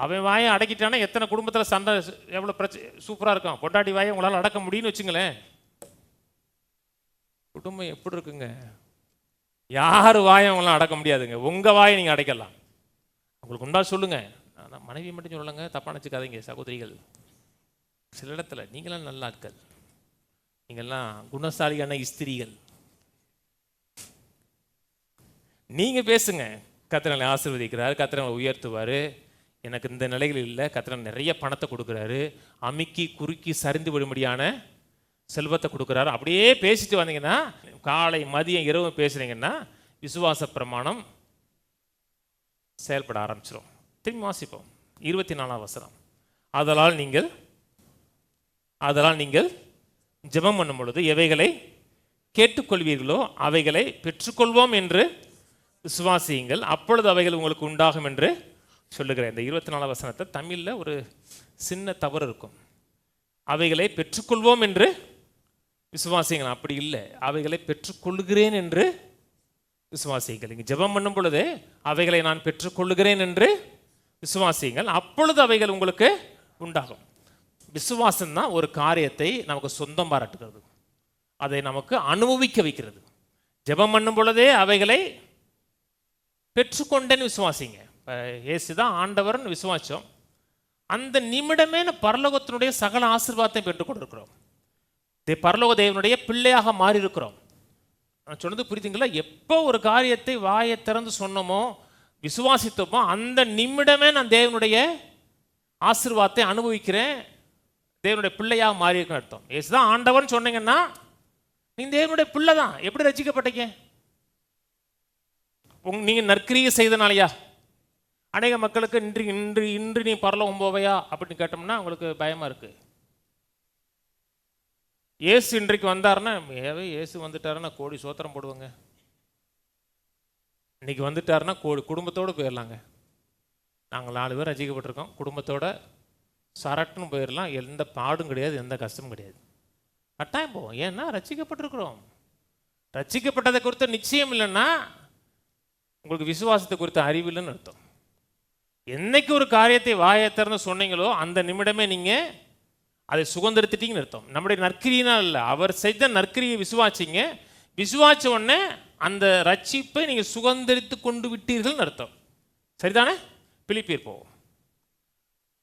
அவன் வாயை அடக்கிட்டானா எத்தனை குடும்பத்தில் சண்டை, எவ்வளோ பிரச்சனை சூப்பராக இருக்கும். பொண்டாட்டி வாயை உங்களால் அடக்க முடியும்னு வச்சுங்களேன், குடும்பம் எப்படி இருக்குங்க? யார் வாயை உங்களால் அடக்க முடியாதுங்க. உங்கள் வாயை நீங்கள் அடைக்கலாம். உங்களுக்கு உண்டா சொல்லுங்க. நான் மனைவி மட்டும் சொல்லலைங்க, தப்பாக நினச்சிக்காதீங்க சகோதரிகள். சில இடத்துல நீங்களாம் நல்ல ஆட்கள், நீங்கள்லாம் குணசாலியான ஸ்திரீகள், நீங்கள் பேசுங்க. கர்த்தர் ஆசீர்வதிக்கிறார், கர்த்தர் உயர்த்துவார். எனக்கு இந்த நிலைகள் இல்லை, கர்த்தர் நிறைய பணத்தை கொடுக்குறாரு, அமுக்கி குறுக்கி சரிந்து விடும்படியான செல்வத்தை கொடுக்குறாரு. அப்படியே பேசிட்டு வந்தீங்கன்னா, காலை மதியம் இரவு பேசுறீங்கன்னா விசுவாச பிரமாணம் செயல்பட ஆரம்பிச்சிடும். திரும்பி வாசிப்போம் 24ஆம் வசனம். அதனால் நீங்கள் ஜெபம் பண்ணும் பொழுது எவைகளை கேட்டுக்கொள்வீர்களோ அவைகளை பெற்றுக்கொள்வோம் என்று விசுவாசியுங்கள், அப்பொழுது அவைகள் உங்களுக்கு உண்டாகும் என்று சொல்லுகிறேன். இந்த 24ஆம் வசனத்தை தமிழில் ஒரு சின்ன தவறு இருக்கும். அவைகளை பெற்றுக்கொள்வோம் என்று விசுவாசியுங்கள், அப்படி இல்லை, அவைகளை பெற்றுக்கொள்கிறேன் என்று விசுவாசியுங்கள். இங்கே ஜெபம் பண்ணும் பொழுது அவைகளை நான் பெற்றுக்கொள்கிறேன் என்று விசுவாசியுங்கள், அப்பொழுது அவைகள் உங்களுக்கு உண்டாகும். விசுவாசம் தான் ஒரு காரியத்தை நமக்கு சொந்தம் பாராட்டுகிறது, அதை நமக்கு அனுபவிக்க வைக்கிறது. ஜெபம் பண்ணும் பொழுதே அவைகளை பெற்றுக்கொண்டேன்னு விசுவாசிங்க. இயேசு தான் ஆண்டவர்னு விசுவாசம், அந்த நிமிடமே பரலோகத்தினுடைய சகல ஆசீர்வாதத்தை பெற்றுக்கொண்டிருக்கிறோம். பரலோக தேவனுடைய பிள்ளையாக மாறி இருக்கிறோம். நான் சொன்னது புரியுதுங்களா? எப்போ ஒரு காரியத்தை வாயை திறந்து சொன்னோமோ, விசுவாசித்தோமோ, அந்த நிமிடமே நான் தேவனுடைய ஆசீர்வாதத்தை அனுபவிக்கிறேன், தேவனுடைய பிள்ளையாக மாறி இருக்குன்னு அர்த்தம். இயேசு தான் ஆண்டவர்னு சொன்னீங்கன்னா நீங்க தேவனுடைய பிள்ளை தான். எப்படி ரட்சிக்கப்பட்டீங்க? நீங்க நற்கிரியை செய்தனாலயா? அநேக மக்களுக்கு இன்று இன்று இன்று நீ பரலோகம் போவையா அப்படின்னு கேட்டோம்னா உங்களுக்கு பயமா இருக்கு. இயேசு இன்றைக்கு வந்தாருன்னா, இயேசு வந்துட்டாருன்னா கோடி சோத்திரம் போடுவாங்க. இன்னைக்கு வந்துட்டாருன்னா குடும்பத்தோடு போயிடலாங்க. நாங்கள் 4 பேர் ரசிக்கப்பட்டிருக்கோம், குடும்பத்தோட சரட்டுன்னு போயிடலாம். எந்த பாடும் கிடையாது, எந்த கஷ்டமும் கிடையாது. கட்டாயம் போவோம். ஏன்னா ரசிக்கப்பட்டிருக்கிறோம். ரசிக்கப்பட்டதை குறித்த நிச்சயம் இல்லைன்னா உங்களுக்கு விசுவாசத்தை குறித்த அறிவு இல்லைன்னு அர்த்தம். என்னைக்கு ஒரு காரியத்தை வாயை திறந்து சொன்னீங்களோ அந்த நிமிடமே நீங்கள் அதை சுதந்திரத்திட்டீங்கன்னு அர்த்தம். நம்முடைய நற்கிரியினால் இல்லை, அவர் செய்த நற்கிரியை விசுவாசிங்க. விசுவாச உடனே அந்த ரட்சிப்பை நீங்கள் சுதந்திரித்து கொண்டு விட்டீர்கள்னு அர்த்தம். சரிதானே? பிலிப்பியர் போவோம்.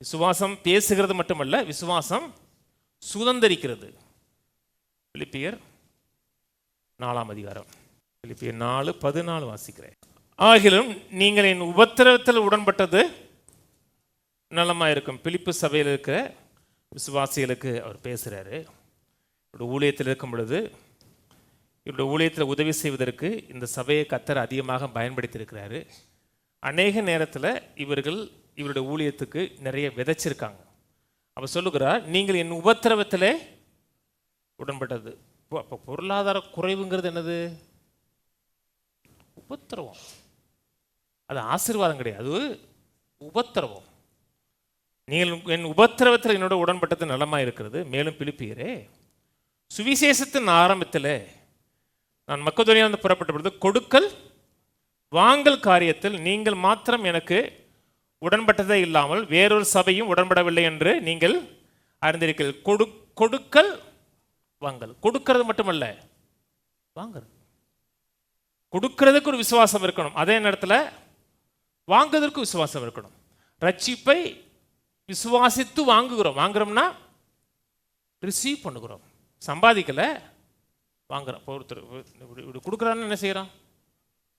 விசுவாசம் பேசுகிறது மட்டுமல்ல, விசுவாசம் சுதந்திரிக்கிறது. பிலிப்பியர் 4ஆம் அதிகாரம், பிலிப்பியர் 4:14 வாசிக்கிறேன். ஆகிலும் நீங்கள் என் உபத்திரவத்தில் உடன்பட்டது நலமாக இருக்கும். பிலிப்பு சபையில் இருக்கிற விசுவாசிகளுக்கு அவர் பேசுகிறாரு. இவருடைய ஊழியத்தில் இருக்கும் பொழுது, இவருடைய ஊழியத்தில் உதவி செய்வதற்கு இந்த சபையை கர்த்தர் அதிகமாக பயன்படுத்தியிருக்கிறாரு. அநேக நேரத்தில் இவருடைய ஊழியத்துக்கு நிறைய விதைச்சிருக்காங்க. அவர் சொல்லுகிறார், நீங்கள் என் உபத்திரவத்திலே உடன்பட்டது. அப்போ பொருளாதார குறைவுங்கிறது என்னது? உபத்திரவம். அது ஆசீர்வாதம் கிடையாது, அது உபத்திரவம். நீங்கள் என் உபத்திரவத்தில் என்னோட உடன்பட்டது நலமாக இருக்கிறது. மேலும் பிலிப்பியரே, சுவிசேஷத்தின் ஆரம்பத்தில் நான் மக்கதோனியாவிலிருந்து புறப்பட்ட பொழுது கொடுக்கல் வாங்கல் காரியத்தில் நீங்கள் மாத்திரம் எனக்கு உடன்பட்டதே இல்லாமல் வேறொரு சபையும் உடன்படவில்லை என்று நீங்கள் அறிந்திருக்கிறீர்கள். கொடுக்கல் வாங்கல், கொடுக்கிறது மட்டுமல்ல, வாங்கிறது. கொடுக்கிறதுக்கு ஒரு விசுவாசம் இருக்கணும், அதே நேரத்தில் வாங்குவதற்கு விசுவாசம் இருக்கணும். ரட்சிப்பை விசுவாசித்து வாங்குகிறோம்னா ரிசீவ் பண்ணுகிறோம். சம்பாதிக்கலை, வாங்குறோம். ஒருத்தர் இப்படி கொடுக்குறான்னு என்ன செய்கிறோம்?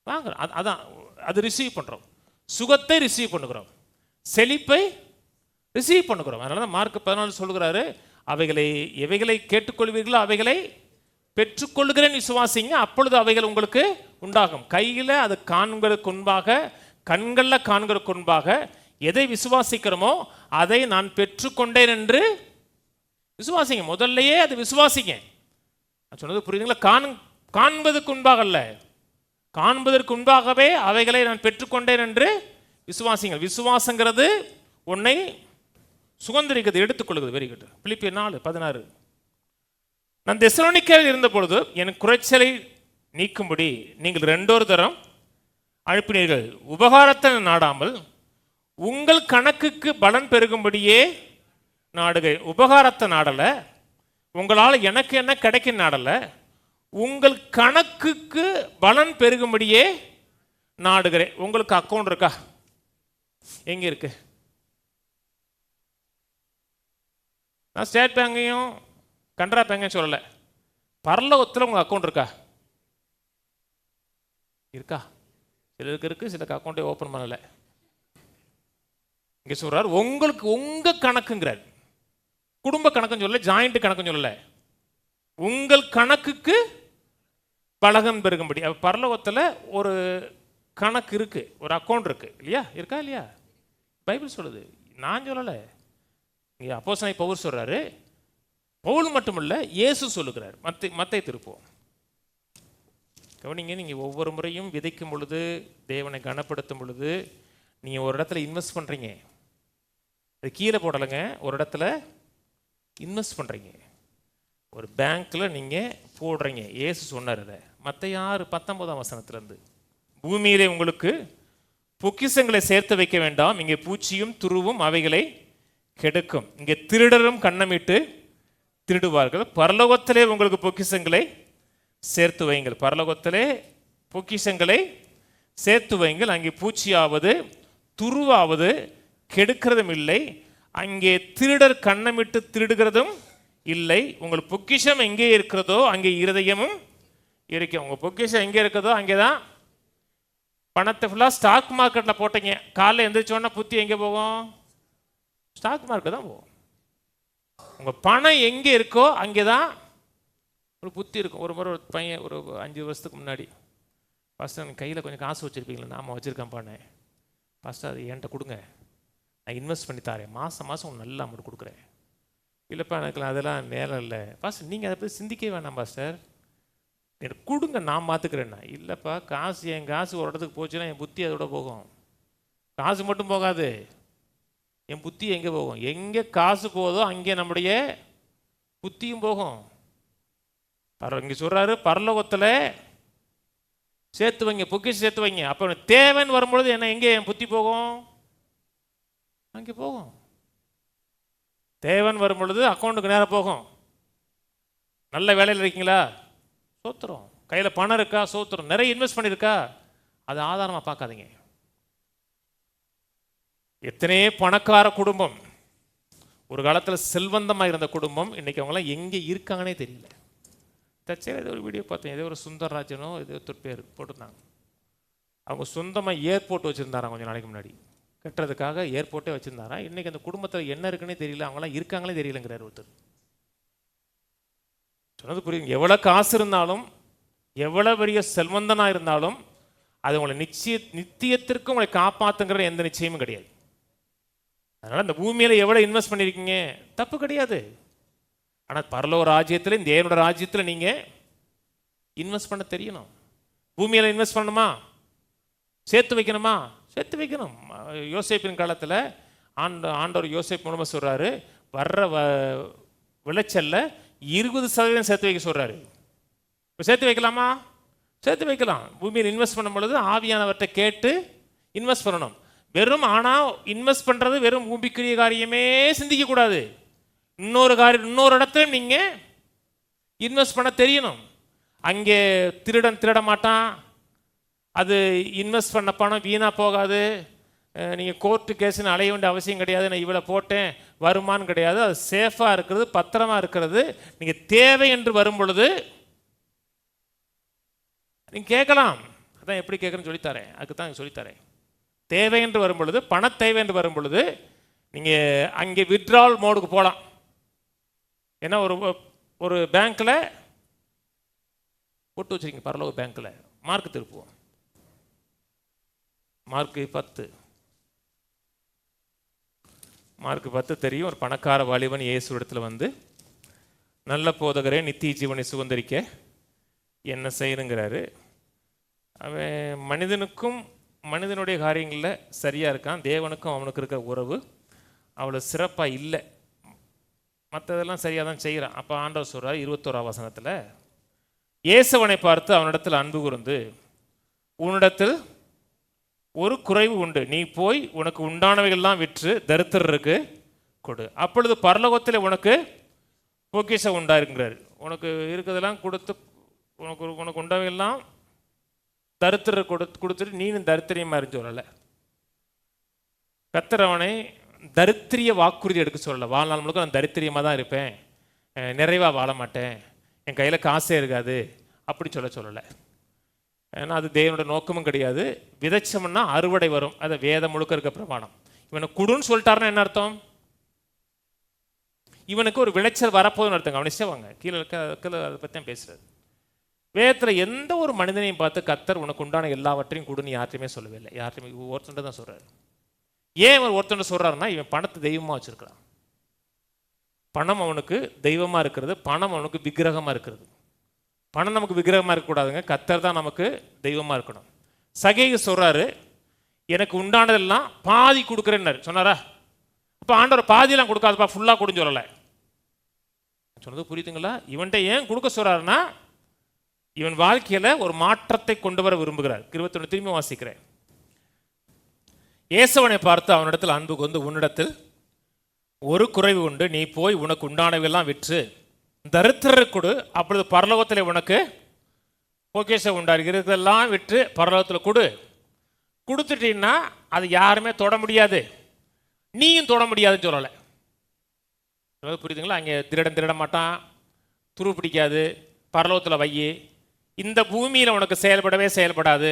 வாங்குறோம். அதான் அது ரிசீவ் பண்ணுறோம். சுகத்தை ரிசீவ் பண்ணுகிறோம், செழிப்பை ரிசீவ் பண்ணுகிறோம். அதனால தான் மார்க் 14 சொல்கிறாரு, எவைகளை கேட்டுக்கொள்வீர்களோ அவைகளை பெற்றுக்கொள்கிறேன் விசுவாசிங்க, அப்பொழுது அவைகள் உங்களுக்கு உண்டாகும். கையில் அது காண்கிறதுக்கு முன்பாக, கண்களில் காண்கிறதுக்கு முன்பாக எதை விசுவாசிக்கிறோமோ அதை நான் பெற்றுக்கொண்டேன் என்று விசுவாசிங்க. முதல்லையே அது விசுவாசிங்க. சொன்னது புரியுதுங்களா? காண்பதற்கு முன்பாக அல்ல, காண்பதற்கு முன்பாகவே அவைகளை நான் பெற்றுக்கொண்டேன் என்று விசுவாசிங்க. விசுவாசங்கிறது உன்னை சுதந்திரிக்கிறது, எடுத்துக்கொள்கிறது. Very good. பிலிப்பியர் 4:16. நான் தெசலோனிக்கேயில் இருந்த பொழுது என் குறைச்சலை நீக்கும்படி நீங்கள் 2 தரம் அனுப்பினீர்கள். உபகாரத்தை நாடாமல் உங்கள் கணக்குக்கு பலன் பெருகும்படியே நாடுகிறேன். உபகாரத்தை நாடலை, உங்களால் எனக்கு என்ன கிடைக்கும் நாடலை, உங்கள் கணக்குக்கு பலன் பெருகும்படியே நாடுகிறேன். உங்களுக்கு அக்கௌண்ட் இருக்கா? எங்கே இருக்கு? நான் ஸ்டேட் பேங்கையும் கனரா பேங்கையும் சொல்லலை, பரலோகத்தில் உங்கள் அக்கௌண்ட் இருக்கா? சிலருக்கு இருக்குது, சிலருக்கு அக்கௌண்ட்டே ஓப்பன் பண்ணலை. இங்கே சொல்கிறார், உங்களுக்கு உங்கள் கணக்குங்கிறார். குடும்ப கணக்குன்னு சொல்லலை, ஜாயிண்ட் கணக்குன்னு சொல்லலை, உங்கள் கணக்குக்கு பலகன் பெருகும்படி. பரலோகத்தில் ஒரு கணக்கு இருக்குது, ஒரு அக்கௌண்ட் இருக்குது இல்லையா? இருக்கா இல்லையா? பைபிள் சொல்லுது, நான் சொல்லலை. இங்கே அப்போஸ்தலனாகிய பவுல் சொல்கிறாரு. பவுல் மட்டுமல்ல, இயேசு சொல்லுகிறார். மத்தேயு திருப்போம் கவனிங்க. நீங்கள் ஒவ்வொரு முறையும் விதைக்கும் பொழுது, தேவனை கனப்படுத்தும் பொழுது, நீங்கள் ஒரு இடத்துல இன்வெஸ்ட் பண்ணுறீங்க. அது கீழே போடலைங்க, ஒரு இடத்துல இன்வெஸ்ட் பண்ணுறீங்க, ஒரு பேங்க்கில் நீங்கள் போடுறீங்க. இயேசு சொன்னார் அதை, மத்தேயு 6:19 பூமியிலே உங்களுக்கு பொக்கிஷங்களை சேர்த்து வைக்க வேண்டாம், இங்கே பூச்சியும் துருவும் அவைகளை கெடுக்கும். இங்கே திருடரும் கண்ணமிட்டு திருடுவார்கள். பரலோகத்திலே உங்களுக்கு பொக்கிஷங்களை சேர்த்து வைங்கள். பரலோகத்திலே பொக்கிஷங்களை சேர்த்து வைங்கள். அங்கே பூச்சியாவது துருவாவது கெடுக்கிறதும் இல்லை, அங்கே திருடர் கண்ணமிட்டு திருடுகிறதும் இல்லை. உங்கள் பொக்கிஷம் எங்கே இருக்கிறதோ அங்கே இருதயமும் இருக்கும். உங்கள் பொக்கிஷம் எங்கே இருக்கிறதோ அங்கே தான். பணத்தை ஃபுல்லாக ஸ்டாக் மார்க்கெட்டில் போட்டீங்க, காலைல எந்திரிச்சோன்னா புத்தி எங்கே போகும்? ஸ்டாக் மார்க்கெட் தான் போகும். உங்கள் பணம் எங்கே இருக்கோ அங்கே தான் ஒரு புத்தி இருக்கும். ஒரு முறை ஒரு பையன் ஒரு 5 வருஷத்துக்கு முன்னாடி, ஃபஸ்ட்டு எனக்கு கையில் கொஞ்சம் காசு வச்சுருப்பீங்களா? நாம வச்சுருக்கேன் பண்ணேன். ஃபஸ்ட்டு அது என்கிட்ட கொடுங்க, நான் இன்வெஸ்ட் பண்ணி தரேன், மாதம் மாதம் நல்ல அமௌண்ட் கொடுக்குறேன். இல்லைப்பா எனக்குலாம் அதெல்லாம் நேரம் இல்லை. பாஸ்டர் நீங்கள் அதை பற்றி சிந்திக்கவே வேணாம் பாஸ்டர், எனக்கு கொடுங்க நான் பார்த்துக்கிறேன்னா. இல்லைப்பா காசு, என் காசு ஒரு இடத்துக்கு போச்சுன்னா என் புத்தி அதோட போகும். காசு மட்டும் போகாது, என் புத்தி எங்கே போகும்? எங்கே காசு போதோ அங்கே நம்முடைய புத்தியும் போகும். இங்கே சொல்கிறாரு பரலோகத்தில் சேர்த்து வைங்க, பொக்கிஷம் சேர்த்து வைங்க. அப்போ தேவைன்னு வரும்பொழுது என்ன எங்கே என் புத்தி போகும்? அங்கே போகும். தேவன் வரும் பொழுது அக்கௌண்ட்டுக்கு நேரம் போகும். நல்ல வேலையில் இருக்கீங்களா? சோத்திரம். கையில் பணம் இருக்கா? சோத்திரம். நிறைய இன்வெஸ்ட் பண்ணியிருக்கா? அது ஆதாரமாக பார்க்காதீங்க. எத்தனையோ பணக்கார குடும்பம், ஒரு காலத்தில் செல்வந்தமாக இருந்த குடும்பம், இன்றைக்கி அவங்களாம் எங்கே இருக்காங்கன்னே தெரியல. தச்சையில் ஏதோ ஒரு வீடியோ பார்த்தேன், ஏதோ ஒரு சுந்தரராஜனோ ஏதோ ஒரு பேர் போட்டிருந்தாங்க. அவங்க சொந்தமாக ஏர்போர்ட் வச்சுருந்தாராம் கொஞ்சம் நாளைக்கு முன்னாடி. கட்டுறதுக்காக ஏர்போர்ட்டே வச்சுருந்தாரா. இன்றைக்கி அந்த குடும்பத்தில் என்ன இருக்குன்னே தெரியல, அவங்களாம் இருக்காங்களே தெரியலங்கிறார் ஒருத்தர். சொன்னது புரியுது. எவ்வளோ காசு இருந்தாலும், எவ்வளோ பெரிய செல்வந்தனாக இருந்தாலும், அது உங்களை நித்தியத்திற்கு உங்களை காப்பாற்றுங்கிற எந்த நிச்சயமும் கிடையாது. அதனால் இந்த பூமியில் எவ்வளோ இன்வெஸ்ட் பண்ணியிருக்கீங்க தப்பு கிடையாது. ஆனால் பரலோக ராஜ்யத்தில், இந்த தேவனோட ராஜ்யத்தில் நீங்கள் இன்வெஸ்ட் பண்ண தெரியணும். பூமியில் இன்வெஸ்ட் பண்ணணுமா? சேர்த்து வைக்கணுமா? சேர்த்து வைக்கணும். யோசேப்பின் காலத்தில் ஆண்டவர் யோசேப் மூலமாக சொல்கிறாரு, வர்ற விளைச்சல்ல 20% சேர்த்து வைக்க சொல்கிறாரு. இப்போ சேர்த்து வைக்கலாமா? சேர்த்து வைக்கலாம். பூமியில் இன்வெஸ்ட் பண்ணும் பொழுது ஆவியானவர்கிட்ட கேட்டு இன்வெஸ்ட் பண்ணணும். வெறும் ஆனால் இன்வெஸ்ட் பண்ணுறது வெறும் பூமிக்குரிய காரியமே சிந்திக்கக்கூடாது. இன்னொரு இடத்துல நீங்கள் இன்வெஸ்ட் பண்ண தெரியணும். அங்கே திருடன் திருட மாட்டான், அது இன்வெஸ்ட் பண்ண பணம் வீணாக போகாது. நீங்கள் கோர்ட்டு கேஸுன்னு அலைய வேண்டிய அவசியம் கிடையாது. நான் இவ்வளோ போட்டேன் வருமானு கிடையாது. அது சேஃபாக இருக்கிறது, பத்திரமா இருக்கிறது. நீங்கள் தேவை என்று வரும் பொழுது நீங்கள் கேட்கலாம். அதான் எப்படி கேட்குறேன்னு சொல்லித்தரேன், அதுக்கு தான் சொல்லித்தரேன். தேவை என்று வரும் பொழுது, பண தேவை என்று வரும் பொழுது நீங்கள் அங்கே வித்ட்ரால் மோடுக்கு போகலாம். ஏன்னா ஒரு பேங்க்கில் போட்டு வச்சுருக்கீங்க, பரலோக பேங்க்கில் மார்க் திருப்புவோம். மார்க் 10 தெரியும். ஒரு பணக்கார வாலிபன் இயேசு இடத்துல வந்து, நல்ல போதகரே, நித்திய ஜீவனை சுதந்திரிக்க என்ன செய்யணுங்கிறாரு. அவன் மனிதனுக்கும் மனிதனுடைய காரியங்களில் சரியாக இருக்கான். தேவனுக்கும் அவனுக்கு இருக்கிற உறவு அவ்வளோ சிறப்பாக இல்லை. மற்றதெல்லாம் சரியாக தான் செய்கிறான். அப்போ ஆண்டவர் சொல்கிறார் 21ஆம் வசனத்தில், இயேசுவனை பார்த்து அவனிடத்தில் அன்பு கூர்ந்து, உன்னிடத்தில் ஒரு குறைவு உண்டு, நீ போய் உனக்கு உண்டானவைகள்லாம் விற்று தரித்திரருக்கு கொடு, அப்பொழுது பரலோகத்தில் உனக்கு பொக்கிஷம் உண்டாயிருக்கிறார். உனக்கு இருக்கிறதெல்லாம் கொடுத்து உனக்கு உண்டானவைகள்லாம் தரித்திரர் கொடுத்துட்டு நீனும் தரித்திரியமாக இருந்து சொல்லலை. கர்த்தர் அவனை தரித்திரிய வாக்குறுதி எடுக்க சொல்லலை. வாழ்நாள் முழுக்க நான் தரித்திரியமாக தான் இருப்பேன், நிறைவாக வாழ மாட்டேன், என் கையில் காசே இருக்காது அப்படி சொல்லலை. ஏன்னா அது தேவனோட நோக்கமும் கிடையாது. விதைச்சோம்னா அறுவடை வரும், அதை வேதம் முழுக்க இருக்க பிரமாணம். இவனை குடுன்னு சொல்லிட்டாருன்னா என்ன அர்த்தம்? இவனுக்கு ஒரு விளைச்சல் வரப்போதுன்னு அர்த்தம். கவனிச்சவாங்க, கீழே அதை பற்றி தான் பேசுறது. வேதத்தில் எந்த ஒரு மனிதனையும் பார்த்து கர்த்தர் உனக்கு உண்டான எல்லாவற்றையும் கொடுன்னு யார்ட்டையுமே சொல்லவே இல்லை. யார்ட்டையுமே ஒருத்தன் தான் சொல்கிறாரு. ஏன் அவர் ஒருத்தன் சொல்கிறாருன்னா, இவன் பணத்தை தெய்வமாக வச்சுருக்கிறான். பணம் அவனுக்கு தெய்வமாக இருக்கிறது, பணம் அவனுக்கு விக்கிரகமாக இருக்கிறது. பணம் நமக்கு விக்கிரகமாக இருக்கக்கூடாதுங்க, கர்த்தர் தான் நமக்கு தெய்வமாக இருக்கணும். சகேயு சொல்கிறாரு, எனக்கு உண்டானதெல்லாம் பாதி கொடுக்குறேன்னாரு. சொன்னாரா? அப்போ ஆண்டவர் பாதியெல்லாம் கொடுக்காதப்பா ஃபுல்லாக கொடுன்னு சொல்லலை. சொன்னது புரியுதுங்களா? இவன்கிட்ட ஏன் கொடுக்க சொல்கிறாருன்னா, இவன் வாழ்க்கையில் ஒரு மாற்றத்தை கொண்டு வர விரும்புகிறார். 21 திரும்பி வாசிக்கிறேன். ஏசவனை பார்த்து அவனிடத்தில் அன்பு கொண்டு, உன்னிடத்தில் ஒரு குறைவு உண்டு, நீ போய் உனக்கு உண்டானவெல்லாம் விற்று தரித்திரருக்கு கொடு, அப்பொழுது பரலோகத்தில் உனக்கு பொக்கிஷம் உண்டாரு. இருக்கிறதெல்லாம் விற்று பரலோகத்தில் கொடு. கொடுத்துட்டீங்கன்னா அது யாருமே தொட முடியாது, நீயும் தொட முடியாதுன்னு சொல்லலை. புரியுதுங்களா? அங்கே திருட மாட்டான், துரு பிடிக்காது, பரலோகத்தில் வையி, இந்த பூமியில் உனக்கு செயல்படவே செயல்படாது,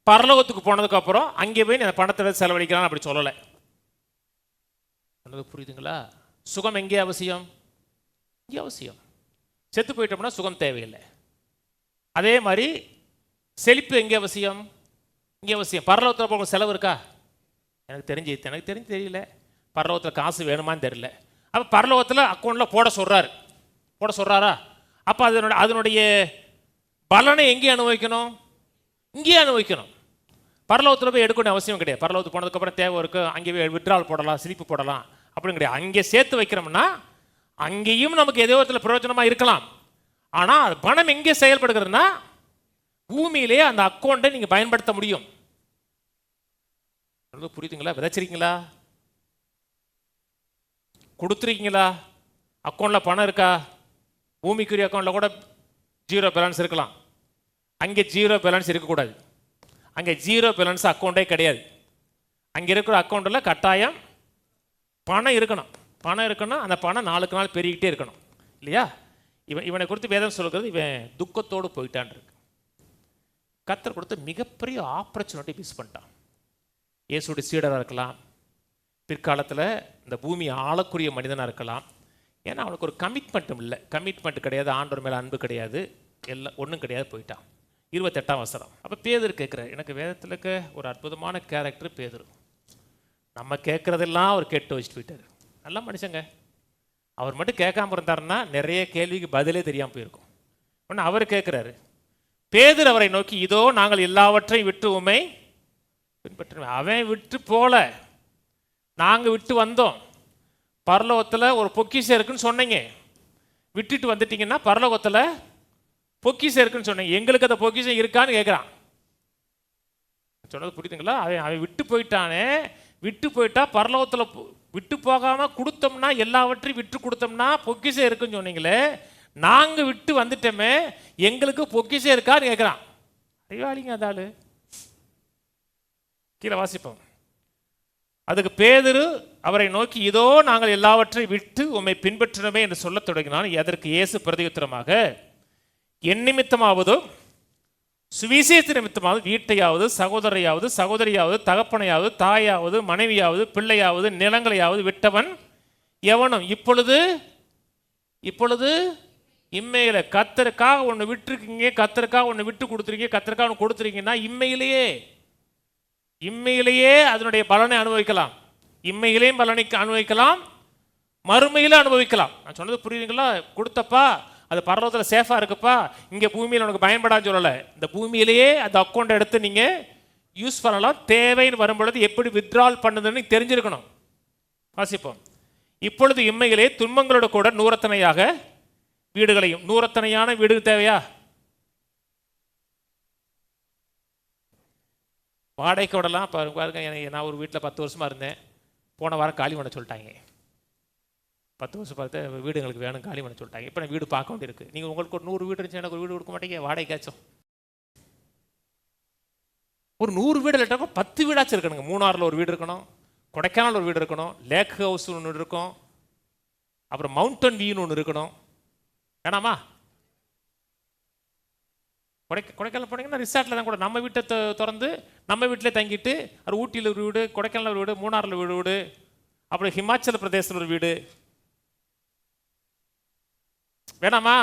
பரலோகத்துக்கு போனதுக்கப்புறம் அங்கே போய் அந்த பணத்தை செலவழிக்கிறான் அப்படி சொல்லலை. புரியுதுங்களா? சுகம் எங்கே அவசியம்? இங்கே அவசியம். செத்து போயிட்டோம்னா சுகம் தேவையில்லை. அதே மாதிரி செழிப்பு எங்கே அவசியம்? இங்கே அவசியம். பரலோகத்தில் போக செலவு இருக்கா? எனக்கு தெரிஞ்சு தெரியல. பரலோகத்தில் காசு வேணுமான்னு தெரியல. அப்போ பரலோகத்தில் அக்கௌண்ட்டில் போட சொல்கிறாரா? அப்போ அதனுடைய பலனை எங்கே அனுபவிக்கணும்? இங்கேயே அனுபவிக்கணும். பரலோகத்தில் போய் எடுக்கணும் அவசியம் கிடையாது. பரலோகத்துக்கு போனதுக்கப்புறம் தேவை இருக்குது, அங்கே விட்ரால் போடலாம், சிலிப்பு போடலாம் அப்படின்னு கிடையாது. அங்கே சேர்த்து வைக்கிறோம்னா அங்கேயும் நமக்கு ஏதோ ஒருத்தர் பிரயோஜனமாக இருக்கலாம். ஆனால் பணம் எங்கே செயல்படுகிறதுனா பூமியிலே அந்த அக்கௌண்ட்டை நீங்கள் பயன்படுத்த முடியும். புரியுதுங்களா? விதைச்சிருக்கீங்களா? கொடுத்துருக்கீங்களா? அக்கௌண்ட்டில் பணம் இருக்கா? பூமிக்குரிய அக்கௌண்ட்டில் கூட ஜீரோ பேலன்ஸ் இருக்கலாம். அங்கே ஜீரோ பேலன்ஸ் இருக்கக்கூடாது. அங்கே ஜீரோ பேலன்ஸ் அக்கௌண்ட்டே கிடையாது. அங்கே இருக்கிற அக்கௌண்ட்டில் கட்டாயம் பணம் இருக்கணும். அந்த பணம் நாளுக்கு நாள் பெருகிட்டே இருக்கணும் இல்லையா? இவனை குறித்து வேதம் சொல்லுகிறது, இவன் துக்கத்தோடு போயிட்டான் இருக்கு. கர்த்தர் கொடுத்த மிகப்பெரிய ஆப்பர்ச்சுனிட்டி மிஸ் பண்ணிட்டான். இயேசுடைய சீடராக இருக்கலாம், பிற்காலத்தில் இந்த பூமி ஆளக்கூடிய மனிதனாக இருக்கலாம். ஏன்னா அவனுக்கு ஒரு கமிட்மெண்ட் கிடையாது, ஆண்டவர் மேலே அன்பு கிடையாது, எல்லாம் ஒன்றும் கிடையாது, போயிட்டான். 28ஆம் வசனம். அப்போ பேதுரு கேட்குறாரு. எனக்கு வேதத்தில் இருக்க ஒரு அற்புதமான கேரக்டர் பேதுரு. நம்ம கேட்குறதெல்லாம் அவர் கேட்டு வச்சுட்டு போயிட்டார். நல்ல மனுஷங்க. அவர் மட்டும் கேட்காம இருந்தாருன்னா நிறைய கேள்விக்கு பதிலே தெரியாமல் போயிருக்கும். ஒன்று அவர் கேட்குறாரு. பேதுரு அவரை நோக்கி, இதோ நாங்கள் எல்லாவற்றையும் விட்டு உம்மை பின்பற்றுவோம். அவன் விட்டு போல, நாங்கள் விட்டு வந்தோம். பரலோகத்தில் ஒரு பொக்கிஷம் இருக்குன்னு சொன்னீங்க, விட்டுட்டு வந்துட்டீங்கன்னா பரலோகத்தில் பொக்கிஷம் இருக்குன்னு சொன்னீங்க, எங்களுக்கு அந்த பொக்கிஷம் இருக்கான்னு கேட்குறான். சொன்னது புரியுதுங்களா? அவன் விட்டு போயிட்டானே. விட்டு போயிட்டா பரலோகத்தில் விட்டு போகாமல் கொடுத்தோம்னா, எல்லாவற்றையும் விட்டு கொடுத்தோம்னா பொக்கிஷம் இருக்குன்னு சொன்னீங்களே, நாங்கள் விட்டு வந்துட்டோமே, எங்களுக்கு பொக்கிஷம் இருக்கான்னு கேட்குறான். அறிவாளிங்க அதாள். கீழே வாசிப்போம். அதுக்கு பேதுரு அவரை நோக்கி, இதோ நாங்கள் எல்லாவற்றையும் விட்டு உம்மை பின்பற்றினோமே என்று சொல்ல தொடங்கினான். அதற்கு இயேசு பிரதியுத்தரமாக, என் நிமித்தமாவதும் சுவிசேஷ நிமித்தமாவது வீட்டையாவது சகோதரையாவது சகோதரியாவது தகப்பனையாவது தாயாவது மனைவியாவது பிள்ளையாவது நிலங்களையாவது விட்டவன் எவனும் இப்பொழுது இம்மையில கர்த்தருக்காக ஒன்று விட்டுருக்கீங்க, கர்த்தருக்காக ஒன்று விட்டு கொடுத்துருக்கீங்க, கர்த்தருக்காக ஒன்று கொடுத்துருக்கீங்கன்னா இம்மையிலேயே அதனுடைய பலனை அனுபவிக்கலாம். இம்மையிலேயும் பலனை அனுபவிக்கலாம், மறுமையில அனுபவிக்கலாம். நான் சொன்னது புரியுதுங்களா? கொடுத்தப்பா அது பரலோகத்தில் சேஃபாக இருக்குப்பா, இங்கே பூமியில் உனக்கு பயன்படான்னு சொல்லலை. இந்த பூமியிலேயே அந்த அக்கௌண்ட் எடுத்து நீங்கள் யூஸ் பண்ணலாம். தேவைன்னு வரும்பொழுது எப்படி வித்ட்ரால் பண்ணுதுன்னு தெரிஞ்சிருக்கணும். வாசிப்போம். இப்பொழுது இம்மையிலே துன்பங்களோட கூட நூறத்தனையாக வீடுகளையும். நூறத்தனையான வீடு தேவையா? வாடகைக்கு விடலாம். பாருங்க, நான் ஒரு வீட்டில் 10 வருஷமாக இருந்தேன். போன வாரம் காலி பண்ண சொல்லிட்டாங்க. 10 வருஷம் பார்த்து வீடு எங்களுக்கு வேணும், காலி பண்ண சொல்லிட்டாங்க. இப்போ நான் வீடு பார்க்க வேண்டியிருக்கு. நீங்கள் உங்களுக்கு ஒரு 100 வீடு இருந்துச்சு, எனக்கு ஒரு வீடு கொடுக்க மாட்டீங்க வாடகைக்காச்சும்? ஒரு 100 வீடு இல்லாட்டா 10 வீடாச்சும் இருக்கணுங்க. மூணாறில் ஒரு வீடு இருக்கணும், கொடைக்கானல் ஒரு வீடு இருக்கணும், லேக் ஹவுஸ் ஒன்று இருக்கும், அப்புறம் மவுண்டன் வியூன்னு ஒன்று இருக்கணும். வேணாமா? கொடைக்கானல் போனீங்கன்னா ரிசார்ட்டில் தான் கூட நம்ம வீட்டை திறந்து நம்ம வீட்டிலே தங்கிட்டு, அது ஊட்டியில் ஒரு வீடு, கொடைக்கானல் ஒரு வீடு, மூணாறில் ஒரு வீடு, அப்புறம் ஹிமாச்சல பிரதேசத்தில் ஒரு வீடு. வேணாமா?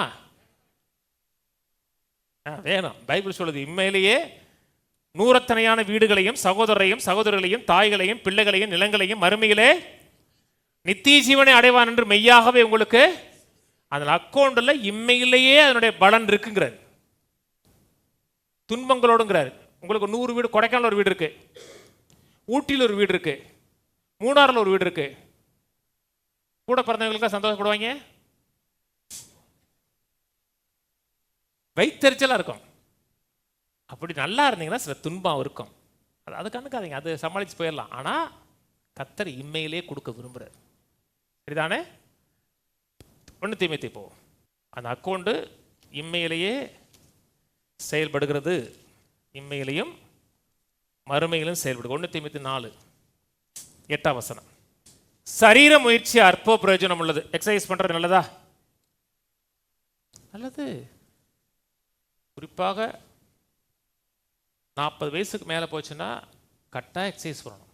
வேணும். பைபிள் சொல்லுது, இம்மையிலேயே நூறத்தனையான வீடுகளையும் சகோதரரையும் சகோதரர்களையும் தாய்களையும் பிள்ளைகளையும் நிலங்களையும் மறுமையிலே நித்திய ஜீவனை அடைவான் என்று மெய்யாகவே உங்களுக்கு அந்த அக்கௌண்ட்ல இம்மையிலேயே அதனுடைய பலன் இருக்குங்கிறார். துன்பங்களோடுங்கிறார். உங்களுக்கு 100 வீடு, கொடைக்கானல் ஒரு வீடு இருக்கு, ஊட்டியில் ஒரு வீடு இருக்கு, மூணாறில் ஒரு வீடு இருக்கு. கூட பிறந்தவங்களுக்கா சந்தோஷப்படுவாங்க? வைத்தறிச்சலாக இருக்கும். அப்படி நல்லா இருந்தீங்கன்னா சில துன்பம் இருக்கும். அது கண்டுக்காதீங்க, அது சமாளித்து போயிடலாம். ஆனால் கர்த்தர் இம்மையிலே கொடுக்க விரும்புகிறார். சரிதானே? 1 தீமோத்தேயு போ, அந்த அக்கௌண்ட்டு இம்மையிலேயே செயல்படுகிறது, இம்மையிலையும் மறுமையிலும் செயல்படுது. 1 தீமோத்தேயு 4:8 சரீர முயற்சி அற்ப பிரயோஜனம் உள்ளது. எக்ஸசைஸ் பண்ணுறது நல்லதா? நல்லது. குறிப்பாக 40 வயசுக்கு மேலே போச்சுன்னா கட்டாயம் எக்ஸசைஸ் பண்ணணும்.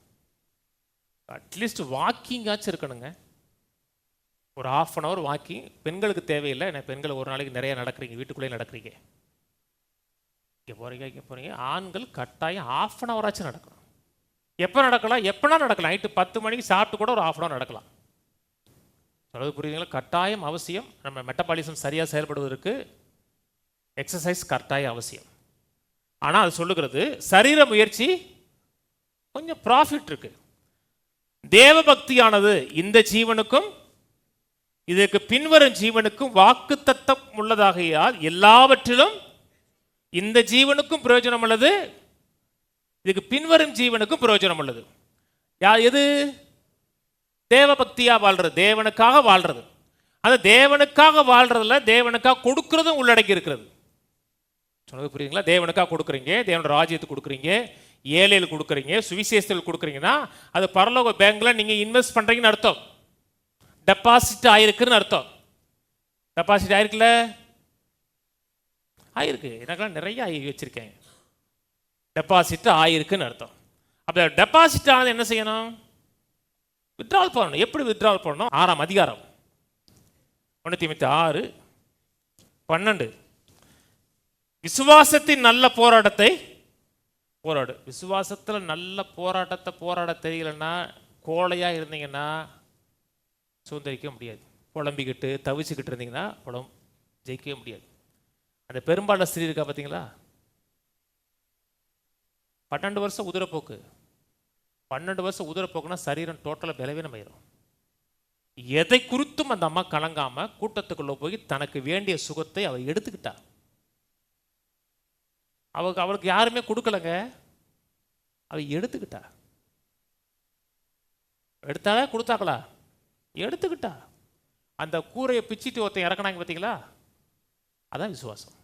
அட்லீஸ்ட் வாக்கிங்காச்சும் இருக்கணுங்க. ஒரு 1/2 hour வாக்கிங். பெண்களுக்கு தேவையில்லை, ஏன்னா பெண்கள் ஒரு நாளைக்கு நிறைய நடக்கிறீங்க, வீட்டுக்குள்ளேயே நடக்கிறீங்க, இங்கே போகிறீங்க. ஆண்கள் கட்டாயம் 1/2 hour ஆச்சும் நடக்கணும். எப்போ நடக்கலாம்? எப்போனா நடக்கலாம். நைட்டு 10 மணிக்கு சாப்பிட்டு கூட ஒரு 1/2 hour நடக்கலாம். சொல்வது புரியுதுங்களா? கட்டாயம் அவசியம். நம்ம மெட்டபாலிசம் சரியாக செயல்படுவதற்கு எக்ஸசைஸ் கட்டாயம் அவசியம். ஆனால் அது சொல்லுகிறது சரீர முயற்சி கொஞ்சம் ப்ராஃபிட் இருக்கு. தேவ பக்தியானது இந்த ஜீவனுக்கும் இதற்கு பின்வரும் ஜீவனுக்கும் வாக்குத்தத்தம் உள்ளதாகையால் எல்லாவற்றிலும் இந்த ஜீவனுக்கும் பிரயோஜனம் உள்ளது, இதுக்கு பின்வரும் ஜீவனுக்கும் பிரயோஜனம் உள்ளது. எது? தேவ பக்தியா வாழ்றது, தேவனுக்காக வாழ்றது. அந்த தேவனுக்காக வாழ்றதுல தேவனுக்காக கொடுக்கறதும் உள்ளடக்கி இருக்கிறது. சொன்னது புரியுதுங்களா? தேவனுக்காக கொடுக்குறீங்க, தேவனோட ராஜ்யத்துக்கு கொடுக்குறீங்க, ஏழையில் கொடுக்குறீங்க, சுவிசேஷத்தில் கொடுக்குறீங்கன்னா அது பரலோக பேங்க்ல நீங்க இன்வெஸ்ட் பண்றீங்கன்னு அர்த்தம். டெபாசிட் ஆயிருக்குன்னு அர்த்தம். டெபாசிட் ஆயிருக்குல்ல? ஆயிருக்கு. எனக்கெல்லாம் நிறைய வச்சிருக்கேன். டெபாசிட் ஆயிருக்குன்னு அர்த்தம். அப்போ டெபாசிட் ஆனது என்ன செய்யணும்? வித்ட்ராவல் பண்ணணும். எப்படி வித்ட்ராவல் பண்ணணும்? 6ஆம் அதிகாரம் 1 தீமோத்தேயு 6:12 விசுவாசத்தின் நல்ல போராட்டத்தை போராடு. விசுவாசத்தில் நல்ல போராட்டத்தை போராட தெரியலன்னா, கோழையாக இருந்தீங்கன்னா சுதந்திரிக்க முடியாது. புலம்பிக்கிட்டு தவிச்சுக்கிட்டு இருந்தீங்கன்னா ஜெயிக்கவே முடியாது. அந்த பெரும்பாலான ஸ்திரீ இருக்கா பார்த்தீங்களா? 12 வருஷம் உதிரப்போக்கு. 12 வருஷம் உதிரப்போக்குன்னா சரீரம் டோட்டலாக பலவீனம் ஆயிரும். எதை குறித்தும் அந்த அம்மா கலங்காம கூட்டத்துக்குள்ள போய் தனக்கு வேண்டிய சுகத்தை அவள் எடுத்துக்கிட்டா. அவளுக்கு யாருமே கொடுக்கலங்க, அவ எடுத்துக்கிட்டா. எடுத்தாலே கொடுத்தாங்களா? எடுத்துக்கிட்டா. அந்த கூரையை பிச்சுட்டு ஒருத்தன் இறக்குனாங்க பார்த்தீங்களா? அதான் விசுவாசம்.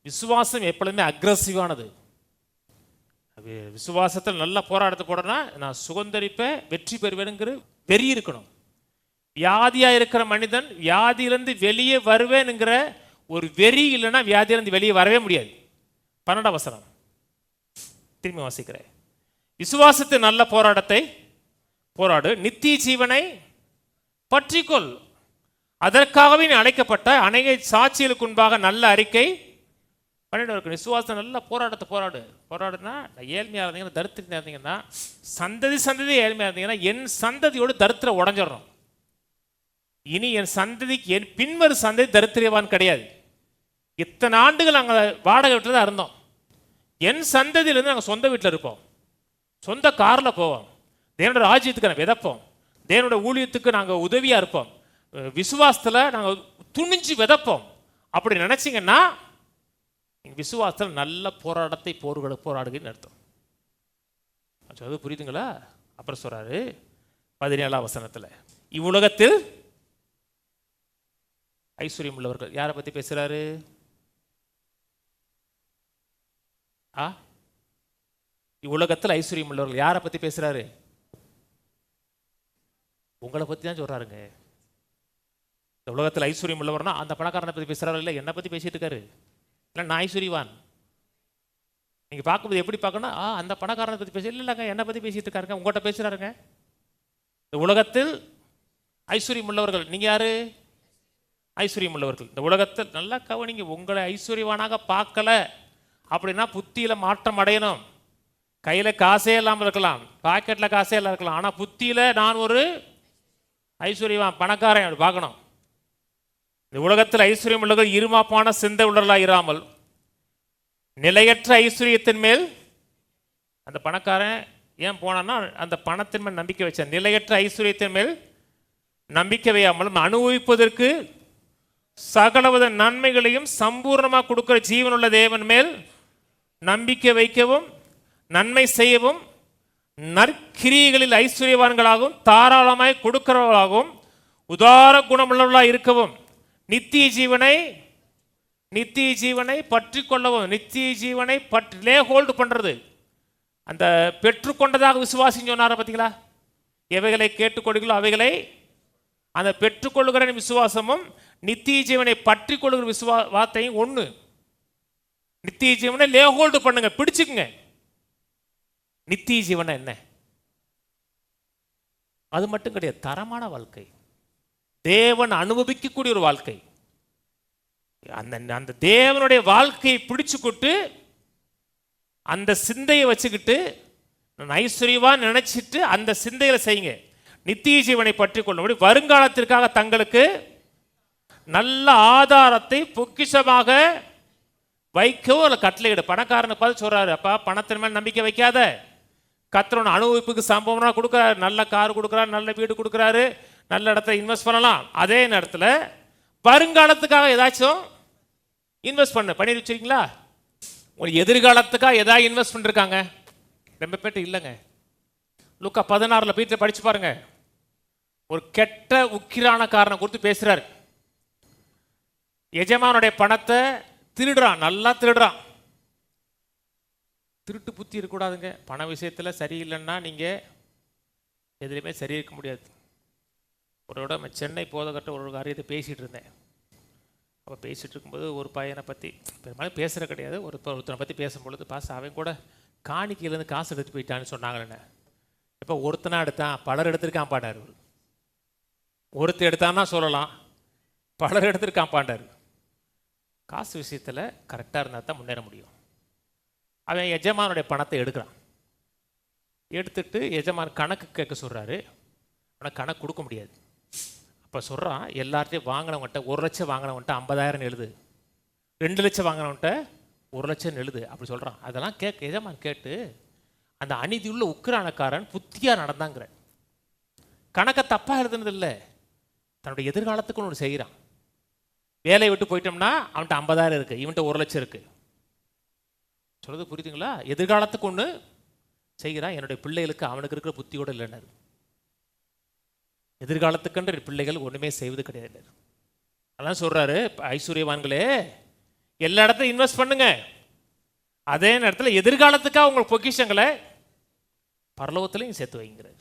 விசுவாசம் எப்பொழுதுமே அக்ரஸிவானது. விசுவாசத்தில் நல்ல போராட்டத்தை போடனா நான் சுதந்திரிப்பேன், வெற்றி பெறுவேனுங்கிற வெறி இருக்கணும். வியாதியாக இருக்கிற மனிதன் வியாதியிலேருந்து வெளியே வருவேனுங்கிற ஒரு வெறி இல்லைன்னா வியாதியிலேருந்து வெளியே வரவே முடியாது. 12ஆம் வசனம் திரும்பி வாசிக்கிறேன். விசுவாசத்தை நல்ல போராட்டத்தை போராடு, நித்திய ஜீவனை பற்றிக்கொள், அதற்காகவே நீ அழைக்கப்பட்ட அநேக சாட்சிகளுக்கு முன்பாக நல்ல அறிக்கை பண்ணிட்டு. விசுவாசத்தை நல்ல போராட்டத்தை போராடுனா ஏழ்மையாக இருந்தீங்கன்னா, தரித்திரம் இருந்தீங்கன்னா, சந்ததி ஏழ்மையாக இருந்தீங்கன்னா, என் சந்ததியோடு தரித்திரம் உடஞ்சிடணும். இனி என் சந்ததிக்கு என் பின்வரும் சந்ததி தரித்திரவான் கிடையாது. இத்தனை ஆண்டுகள் நாங்கள் வாடகை வீட்டில் தான் இருந்தோம். என் சந்ததியிலேருந்து நாங்கள் சொந்த வீட்டில் இருப்போம், சொந்த காரில் போவோம், தேவனோட ராஜ்யத்துக்கு நாங்கள் விதைப்போம், தேவனோட ஊழியத்துக்கு நாங்கள் உதவியாக இருப்போம், விசுவாசத்தில் நாங்கள் துணிஞ்சு விதைப்போம். அப்படி நினச்சிங்கன்னா விசுவாசத்தில் நல்ல போராட்டத்தை போராடுகிறன்னு அர்த்தம். அது புரியுதுங்களா? அப்புறம் சொல்றாரு 17ஆம் வசனத்தில், இவ்வுலகத்தில் ஐஸ்வர்யம் உள்ளவர்கள். யாரை பற்றி பேசுறாரு? இவ்வுலகத்தில் ஐஸ்வர்யம் உள்ளவர்கள். யாரை பற்றி பேசுறாரு? உங்களை பற்றி தான் சொல்றாருங்க. இந்த உலகத்தில் ஐஸ்வர்யம் உள்ளவர்னா அந்த பணக்காரனை பற்றி பேசுறாரு, இல்லை என்னை பற்றி பேசிட்டு இருக்காரு. இல்லை நான் ஐஸ்வர்யவான். நீங்கள் பார்க்கும்போது எப்படி பார்க்கணும்? அந்த பணக்காரனை பற்றி பேச இல்லைங்க, என்னை பற்றி பேசிட்டு இருக்காருங்க, உங்கள்கிட்ட பேசுறாருங்க. இந்த உலகத்தில் ஐஸ்வர்யம் உள்ளவர்கள். நீங்கள் யாரு? ஐஸ்வர்யம் உள்ளவர்கள். இந்த உலகத்தில் நல்லா கவனிங்க, உங்களை ஐஸ்வர்யவானாக பார்க்கல அப்படின்னா புத்தியில் மாற்றம் அடையணும். கையில் காசே இல்லாமல் இருக்கலாம், பாக்கெட்டில் காசே இல்லாமல் இருக்கலாம், ஆனால் புத்தியில் நான் ஒரு ஐஸ்வர்யவான் பணக்காரன் அப்படி பார்க்கணும். இந்த உலகத்தில் ஐஸ்வர்யம் உள்ளவர்கள் இருமாப்பான சிந்தை உள்ளவர்களாக இராமல் நிலையற்ற ஐஸ்வர்யத்தின் மேல். அந்த பணக்காரன் ஏன் போனான்னா அந்த பணத்தின் மேல் நம்பிக்கை வச்சான். நிலையற்ற ஐஸ்வர்யத்தின் மேல் நம்பிக்கை வையாமல் அனுபவிப்பதற்கு சகலவித நன்மைகளையும் சம்பூர்ணமாக கொடுக்கிற ஜீவனுள்ள தேவன் மேல் நம்பிக்கை வைக்கவும் நன்மை செய்யவும் நற்கிரியைகளில் ஐஸ்வர்யவான்களாகவும் தாராளமாய் கொடுக்கிறவர்களாகவும் உதார குணமுள்ளவர்களாக இருக்கவும் நித்திய ஜீவனை பற்றி கொள்ளவும். நித்திய ஜீவனை லே ஹோல்டு பண்றது. அந்த பெற்றுக்கொண்டதாக விசுவாசின்னு சொன்னார பார்த்தீங்களா? எவைகளை கேட்டுக்கொள்கிறீர்களோ அவைகளை அந்த பெற்றுக்கொள்ளுகிற விசுவாசமும் நித்திய ஜீவனை பற்றி கொள்ளுகிற வார்த்தையும் ஒன்று. நித்திய ஜீவனை லே ஹோல்டு பண்ணுங்க, பிடிச்சுக்குங்க. நித்திய ஜீவனை என்ன? அது மட்டும் கிடையாது, தரமான வாழ்க்கை, தேவன் அனுபவிக்கக்கூடிய ஒரு வாழ்க்கை. அந்த தேவனுடைய வாழ்க்கையை பிடிச்சுக்கிட்டு அந்த சிந்தையை வச்சுக்கிட்டு ஐஸ்வர்யவா நினைச்சிட்டு அந்த சிந்தையில செய்யுங்க. நித்திய ஜீவனை பற்றி கொள்ளும்படி வருங்காலத்திற்காக தங்களுக்கு நல்ல ஆதாரத்தை பொக்கிஷமாக வைக்கவும் ஒரு கட்டளையிடு. பணக்காரனை பார்த்து சொல்றாரு, அப்பா பணத்தின் மேல் நம்பிக்கை வைக்காத, கர்த்தரோட அனுபவிப்புக்கு சம்பவம்னா கொடுக்குறாரு, நல்ல கார் கொடுக்குறாரு, நல்ல வீடு கொடுக்குறாரு, நல்ல இடத்துல இன்வெஸ்ட் பண்ணலாம். அதே நேரத்தில் வருங்காலத்துக்காக ஏதாச்சும் இன்வெஸ்ட் பண்ணி வச்சிருக்கீங்களா? உங்களுக்கு எதிர்காலத்துக்காக ஏதாவது இன்வெஸ்ட் பண்ணிருக்காங்க? ரொம்ப பேட்டு இல்லைங்க. லூக்கா 16 வீட்டில் படிச்சு பாருங்க. ஒரு கெட்ட உக்கிரான காரணம் கொடுத்து பேசுறாரு. எஜமானுடைய பணத்தை திருடுறான், நல்லா திருடுறான். திருட்டு புத்தி இருக்கக்கூடாதுங்க. பண விஷயத்தில் சரியில்லைன்னா நீங்கள் எதுலையுமே சரி இருக்க முடியாது. ஒரு சென்னை போதகட்ட ஒரு காரியத்தை பேசிகிட்டு இருந்தேன். அப்போ பேசிகிட்டு இருக்கும்போது ஒரு பையனை பற்றி பெரும்பாலும் பேசுகிற கிடையாது, ஒருத்தனை பற்றி பேசும்பொழுது அவன் கூட காணிக்கையிலேருந்து காசு எடுத்து போயிட்டான்னு சொன்னாங்கன்னு. இப்போ ஒருத்தனா எடுத்தான், பலர் எடுத்திருக்கான் பாண்டார். ஒருத்தர் எடுத்தான்னா சொல்லலாம், பலர் எடுத்திருக்கான் பாண்டார். காசு விஷயத்தில் கரெக்டாக இருந்தால் தான் முன்னேற முடியும். அவன் எஜமானுடைய பணத்தை எடுக்கிறான். எடுத்துட்டு எஜமான் கணக்கு கேட்க சொல்கிறாரு. ஆனால் கணக்கு கொடுக்க முடியாது. அப்போ சொல்கிறான், எல்லார்ட்டையும் வாங்கினவன்ட்ட 1 லட்சம் வாங்கினவன்ட்ட 50,000 எழுது, 2 லட்சம் வாங்கினவன்ட்ட 1 லட்சம் எழுது அப்படி சொல்கிறான். அதெல்லாம் எஜமான் கேட்டு அந்த அநீதி உள்ள உக்கிரானக்காரன் புத்தியாக நடந்தாங்கிற. கணக்கை தப்பாக எழுதுனது இல்லை, தன்னுடைய எதிர்காலத்துக்கு ஒன்று செய்கிறான். வேலையை விட்டு போயிட்டோம்னா அவன்கிட்ட 50,000 இருக்குது, இவன்கிட்ட 1 லட்சம் இருக்குது. சொல்கிறது புரியுதுங்களா? எதிர்காலத்துக்கு ஒன்று செய்கிறான். என்னுடைய பிள்ளைகளுக்கு அவனுக்கு இருக்கிற புத்தியோடு இல்லைன்னாரு. எதிர்காலத்துக்குன்ற பிள்ளைகள் ஒன்றுமே செய்வது கிடையாது. அதான் சொல்கிறாரு, ஐஸ்வர்யவான்களே எல்லா இடத்துலையும் இன்வெஸ்ட் பண்ணுங்க, அதே நேரத்தில் எதிர்காலத்துக்காக உங்கள் பொக்கிஷங்களை பரலோகத்திலையும் சேர்த்து வைங்கிறார்.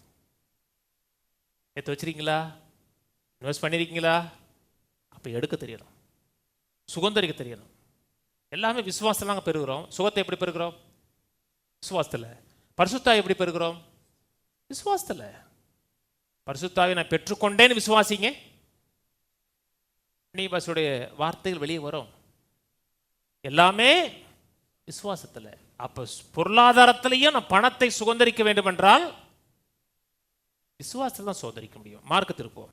சேர்த்து வச்சிருக்கீங்களா? இன்வெஸ்ட் பண்ணியிருக்கீங்களா? அப்போ எடுக்க தெரியணும், சுகந்தரிக்க தெரியணும். எல்லாமே விசுவாசத்தில் பெறுகிறோம். சுகத்தை எப்படி பெறுகிறோம்? விசுவாசத்தில். பரிசுத்தாவை எப்படி பெறுகிறோம்? விசுவாசத்தில். பரிசுத்தாவை நான் பெற்றுக்கொண்டேன்னு விசுவாசிங்க, நீ பஸ்ஸுடைய வார்த்தைகள் வெளியே வரும். எல்லாமே விசுவாசத்தில். அப்போ பொருளாதாரத்திலையும் நான் பணத்தை சுதந்திரிக்க வேண்டும் என்றால் விசுவாசத்தில் தான் சுதந்திரிக்க முடியும். மார்க்கத்திற்கு இருப்போம்.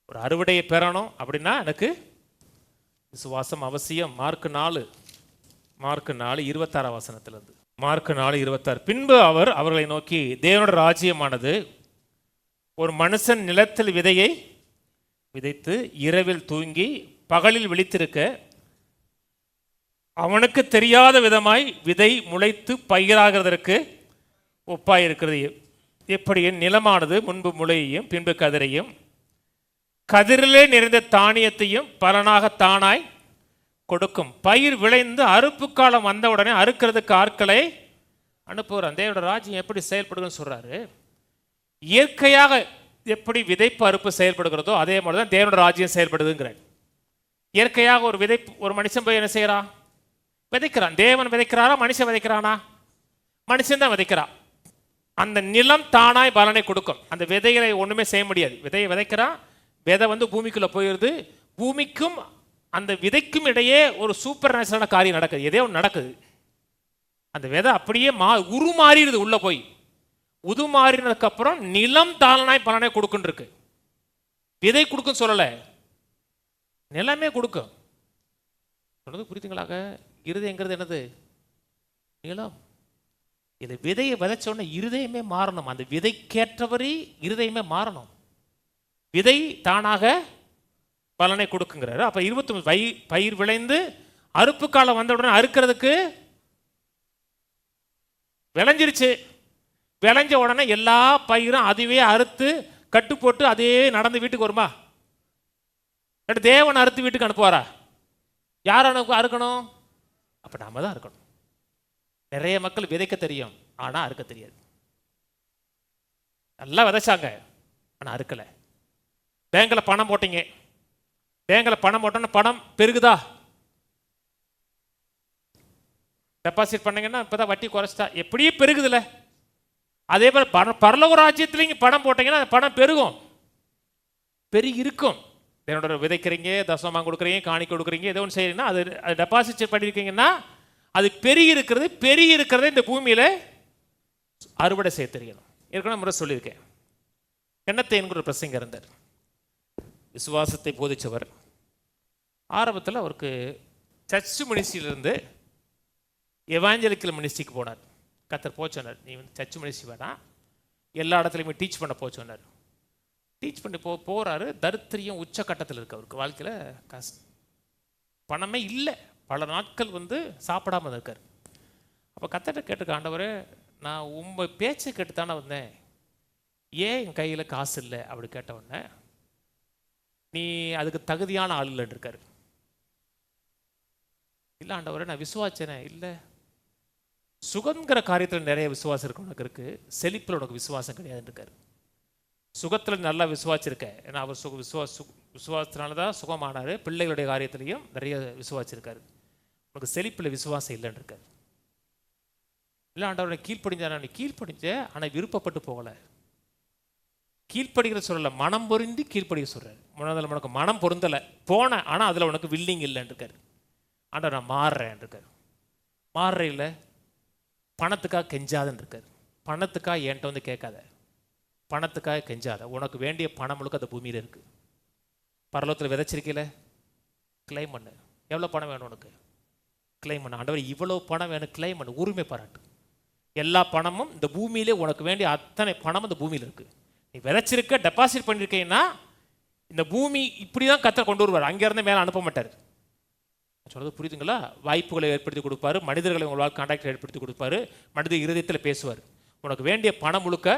ஒரு அறுவடையை பெறணும் அப்படின்னா எனக்கு விசுவாசம் அவசியம். மார்க் 4:26 வசனத்திலிருந்து. மார்க் 4:26. பின்பு அவர் அவர்களை நோக்கி, தேவனோட ராஜ்யமானது ஒரு மனுஷன் நிலத்தில் விதையை விதைத்து இரவில் தூங்கி பகலில் விழித்திருக்க அவனுக்கு தெரியாத விதமாய் விதை முளைத்து பயிராகிறதற்கு ஒப்பாயிருக்கிறது. எப்படி நிலமானது முன்பு முளையையும் பின்பு கதிரையும் கதிரிலே நிறைந்த தானியத்தையும் பலனாக தானாய் கொடுக்கும். பயிர் விளைந்து அறுப்பு காலம் வந்தவுடனே அறுக்கிறதுக்கு ஆட்களை அனுப்புகிறான். தேவனோட ராஜ்யம் எப்படி செயல்படுதுன்னு சொல்றாரு. இயற்கையாக எப்படி விதைப்பு அறுப்பு செயல்படுகிறதோ அதே மாதிரி தான் தேவனோட ராஜ்யம் செயல்படுதுங்கிறார். இயற்கையாக ஒரு மனுஷன் போய் என்ன செய்யறான்? விதைக்கிறான். தேவன் விதைக்கிறாரா? மனுஷன் விதைக்கிறானா? மனுஷன் தான் விதைக்கிறான். அந்த நிலம் தானாய் பலனை கொடுக்கும். அந்த விதைகளை ஒண்ணுமே செய்ய முடியாது. விதையை விதைக்கிறான், விதை பூமிக்குள்ள போயிடுது. பூமிக்கும் அந்த விதைக்கும் இடையே ஒரு சூப்பர் நேச்சுரலான காரியம் நடக்குது. எதோ ஒன்று நடக்குது. அந்த விதை அப்படியே உருமாறிடுது. உள்ள போய் உருமாறினதுக்கு அப்புறம் நிலம் தானாய் பலனை கொடுக்குன்னு இருக்கு. விதை கொடுக்கும் சொல்லல, நிலமே கொடுக்கும். சொல்றது புரியுதுங்களாக? இருதயங்கிறது என்னது? நிலம். இது விதையை விதைச்சோன்னா இருதயமே மாறணும். அந்த விதைக்கேற்றவரை இருதயமே மாறணும். விதை தானாக பலனை கொடுக்குங்கிறாரு. அப்ப 29 பயிர் விளைந்து அறுப்பு காலம் வந்த உடனே அறுக்கிறதுக்கு விளைஞ்சிருச்சு. விளைஞ்ச உடனே எல்லா பயிரும் அதுவே அறுத்து கட்டு போட்டு அதே நடந்து வீட்டுக்கு வருமா? தேவன் அறுத்து வீட்டுக்கு அனுப்புவாரா? யார் அறுக்கணும்? அப்ப நாம தான் அறுக்கணும். நிறைய மக்கள் விதைக்க தெரியும், ஆனா அறுக்க தெரியாது. நல்லா விதைச்சாங்க, ஆனா அறுக்கல. பேங்க்ல பணம் போட்டீங்க, பேங்க்ல பணம் போட்டோன்னு பணம் பெருகுதா? டெபாசிட் பண்ணீங்கன்னா இப்பதான் வட்டி குறைச்சிட்டா, எப்படியும் பெருகுதுல. அதே போல பரலோக ராஜ்யத்திலையும் பணம் போட்டீங்கன்னா பணம் பெருகும், பெருகி இருக்கும். என்னோட விதைக்கிறீங்க, தசமம் கொடுக்குறீங்க, காணி கொடுக்குறீங்க, ஏதோ ஒன்று செய்யறீங்கன்னா அது டெபாசிட் பண்ணியிருக்கீங்கன்னா அது பெருகி இருக்கிறது இந்த பூமியில அறுவடை செய்ய தெரியணும். ஏற்கனவே முறை சொல்லியிருக்கேன். எண்ணத்தை என்கிற பிரசங்க இருந்தார், விசுவாசத்தை போதிச்சவர். ஆரம்பத்தில் அவருக்கு சர்ச் மினிஸ்ட்ரியிலிருந்து எவாஞ்சலிக்கல் மினிஸ்ட்ரிக்கு போனார். கத்தர் போச்சோன்னார், நீ வந்து சர்ச் மினிஸ்ட்ரி வேணாம், எல்லா இடத்துலையுமே டீச் பண்ண போச்சோன்னார். டீச் பண்ணி போகிறாரு. தரித்திரியம் உச்சக்கட்டத்தில் இருக்கு அவருக்கு. வாழ்க்கையில் பணமே இல்லை, பல நாட்கள் வந்து சாப்பிடாம இருக்கார். அப்போ கத்தர்கிட்ட கேட்டுக்க, ஆண்டவரே நான் உங்கள் பேச்சை கேட்டு தானே வந்தேன், ஏன் என் கையில் காசு இல்லை அப்படி கேட்ட உடனே, நீ அதுக்கு தகுதியான ஆள் இல்லைன்னு இருக்காரு. இல்லை ஆண்டவரே நான் விசுவாச்சனே, இல்லை சுகங்கிற காரியத்தில் நிறைய விசுவாசம் இருக்கு உனக்கு இருக்கு, செழிப்பில் உனக்கு விசுவாசம் கிடையாதுன்னு இருக்காரு. சுகத்தில் நல்லா விசுவாச்சிருக்க, ஏன்னா அவர் விசுவாசத்தினால தான் சுகமானார். பிள்ளைகளுடைய காரியத்திலையும் நிறைய விசுவாச்சிருக்காரு. உனக்கு செழிப்பில் விசுவாசம் இல்லைன்னு இருக்காரு. இல்லை ஆண்டவரை கீழ்ப்படிஞ்சா, நீ கீழ்ப்படிஞ்ச ஆனால் விருப்பப்பட்டு போகலை. கீழ்ப்படுகிற சொல்லலை, மனம் பொருந்தி கீழ்ப்படிக்க சொல்கிறார். முதல்ல உனக்கு மனம் பொருந்தலை, போன ஆனால் அதில் உனக்கு வில்லிங் இல்லைன்னு இருக்காரு. ஆண்டவர் நான் மாறுறேன் இருக்காரு. மாறுற இல்லை, பணத்துக்காக கெஞ்சாதுன்னு இருக்காரு. பணத்துக்காக என்கிட்ட வந்து கேட்காத, பணத்துக்காக கெஞ்சாத. உனக்கு வேண்டிய பணம் முழுக்க அந்த பூமியில் இருக்கு. பரலோகத்தில் விதைச்சிருக்கீல, கிளைம் பண்ணு. எவ்வளோ பணம் வேணும் உனக்கு, கிளைம் பண்ணு. ஆண்டவர் இவ்வளோ பணம் வேணும், கிளைம் பண்ணு, உரிமை பாராட்டு. எல்லா பணமும் இந்த பூமியிலே உனக்கு வேண்டிய அத்தனை பணமும் இந்த பூமியில் இருக்கு. நீ விதைச்சிருக்க, டெபாசிட் பண்ணியிருக்கீங்கன்னா இந்த பூமி இப்படி தான் கத்தர் கொண்டு வருவார், அங்கேருந்து மேலே அனுப்ப மாட்டார். சொல்றது புரியுதுங்களா? வாய்ப்புகளை ஏற்படுத்தி கொடுப்பாரு, மனிதர்களை உங்களால் கான்டாக்ட் ஏற்படுத்தி கொடுப்பாரு, மனித இருதயத்தில் பேசுவார். உனக்கு வேண்டிய பணம் முழுக்க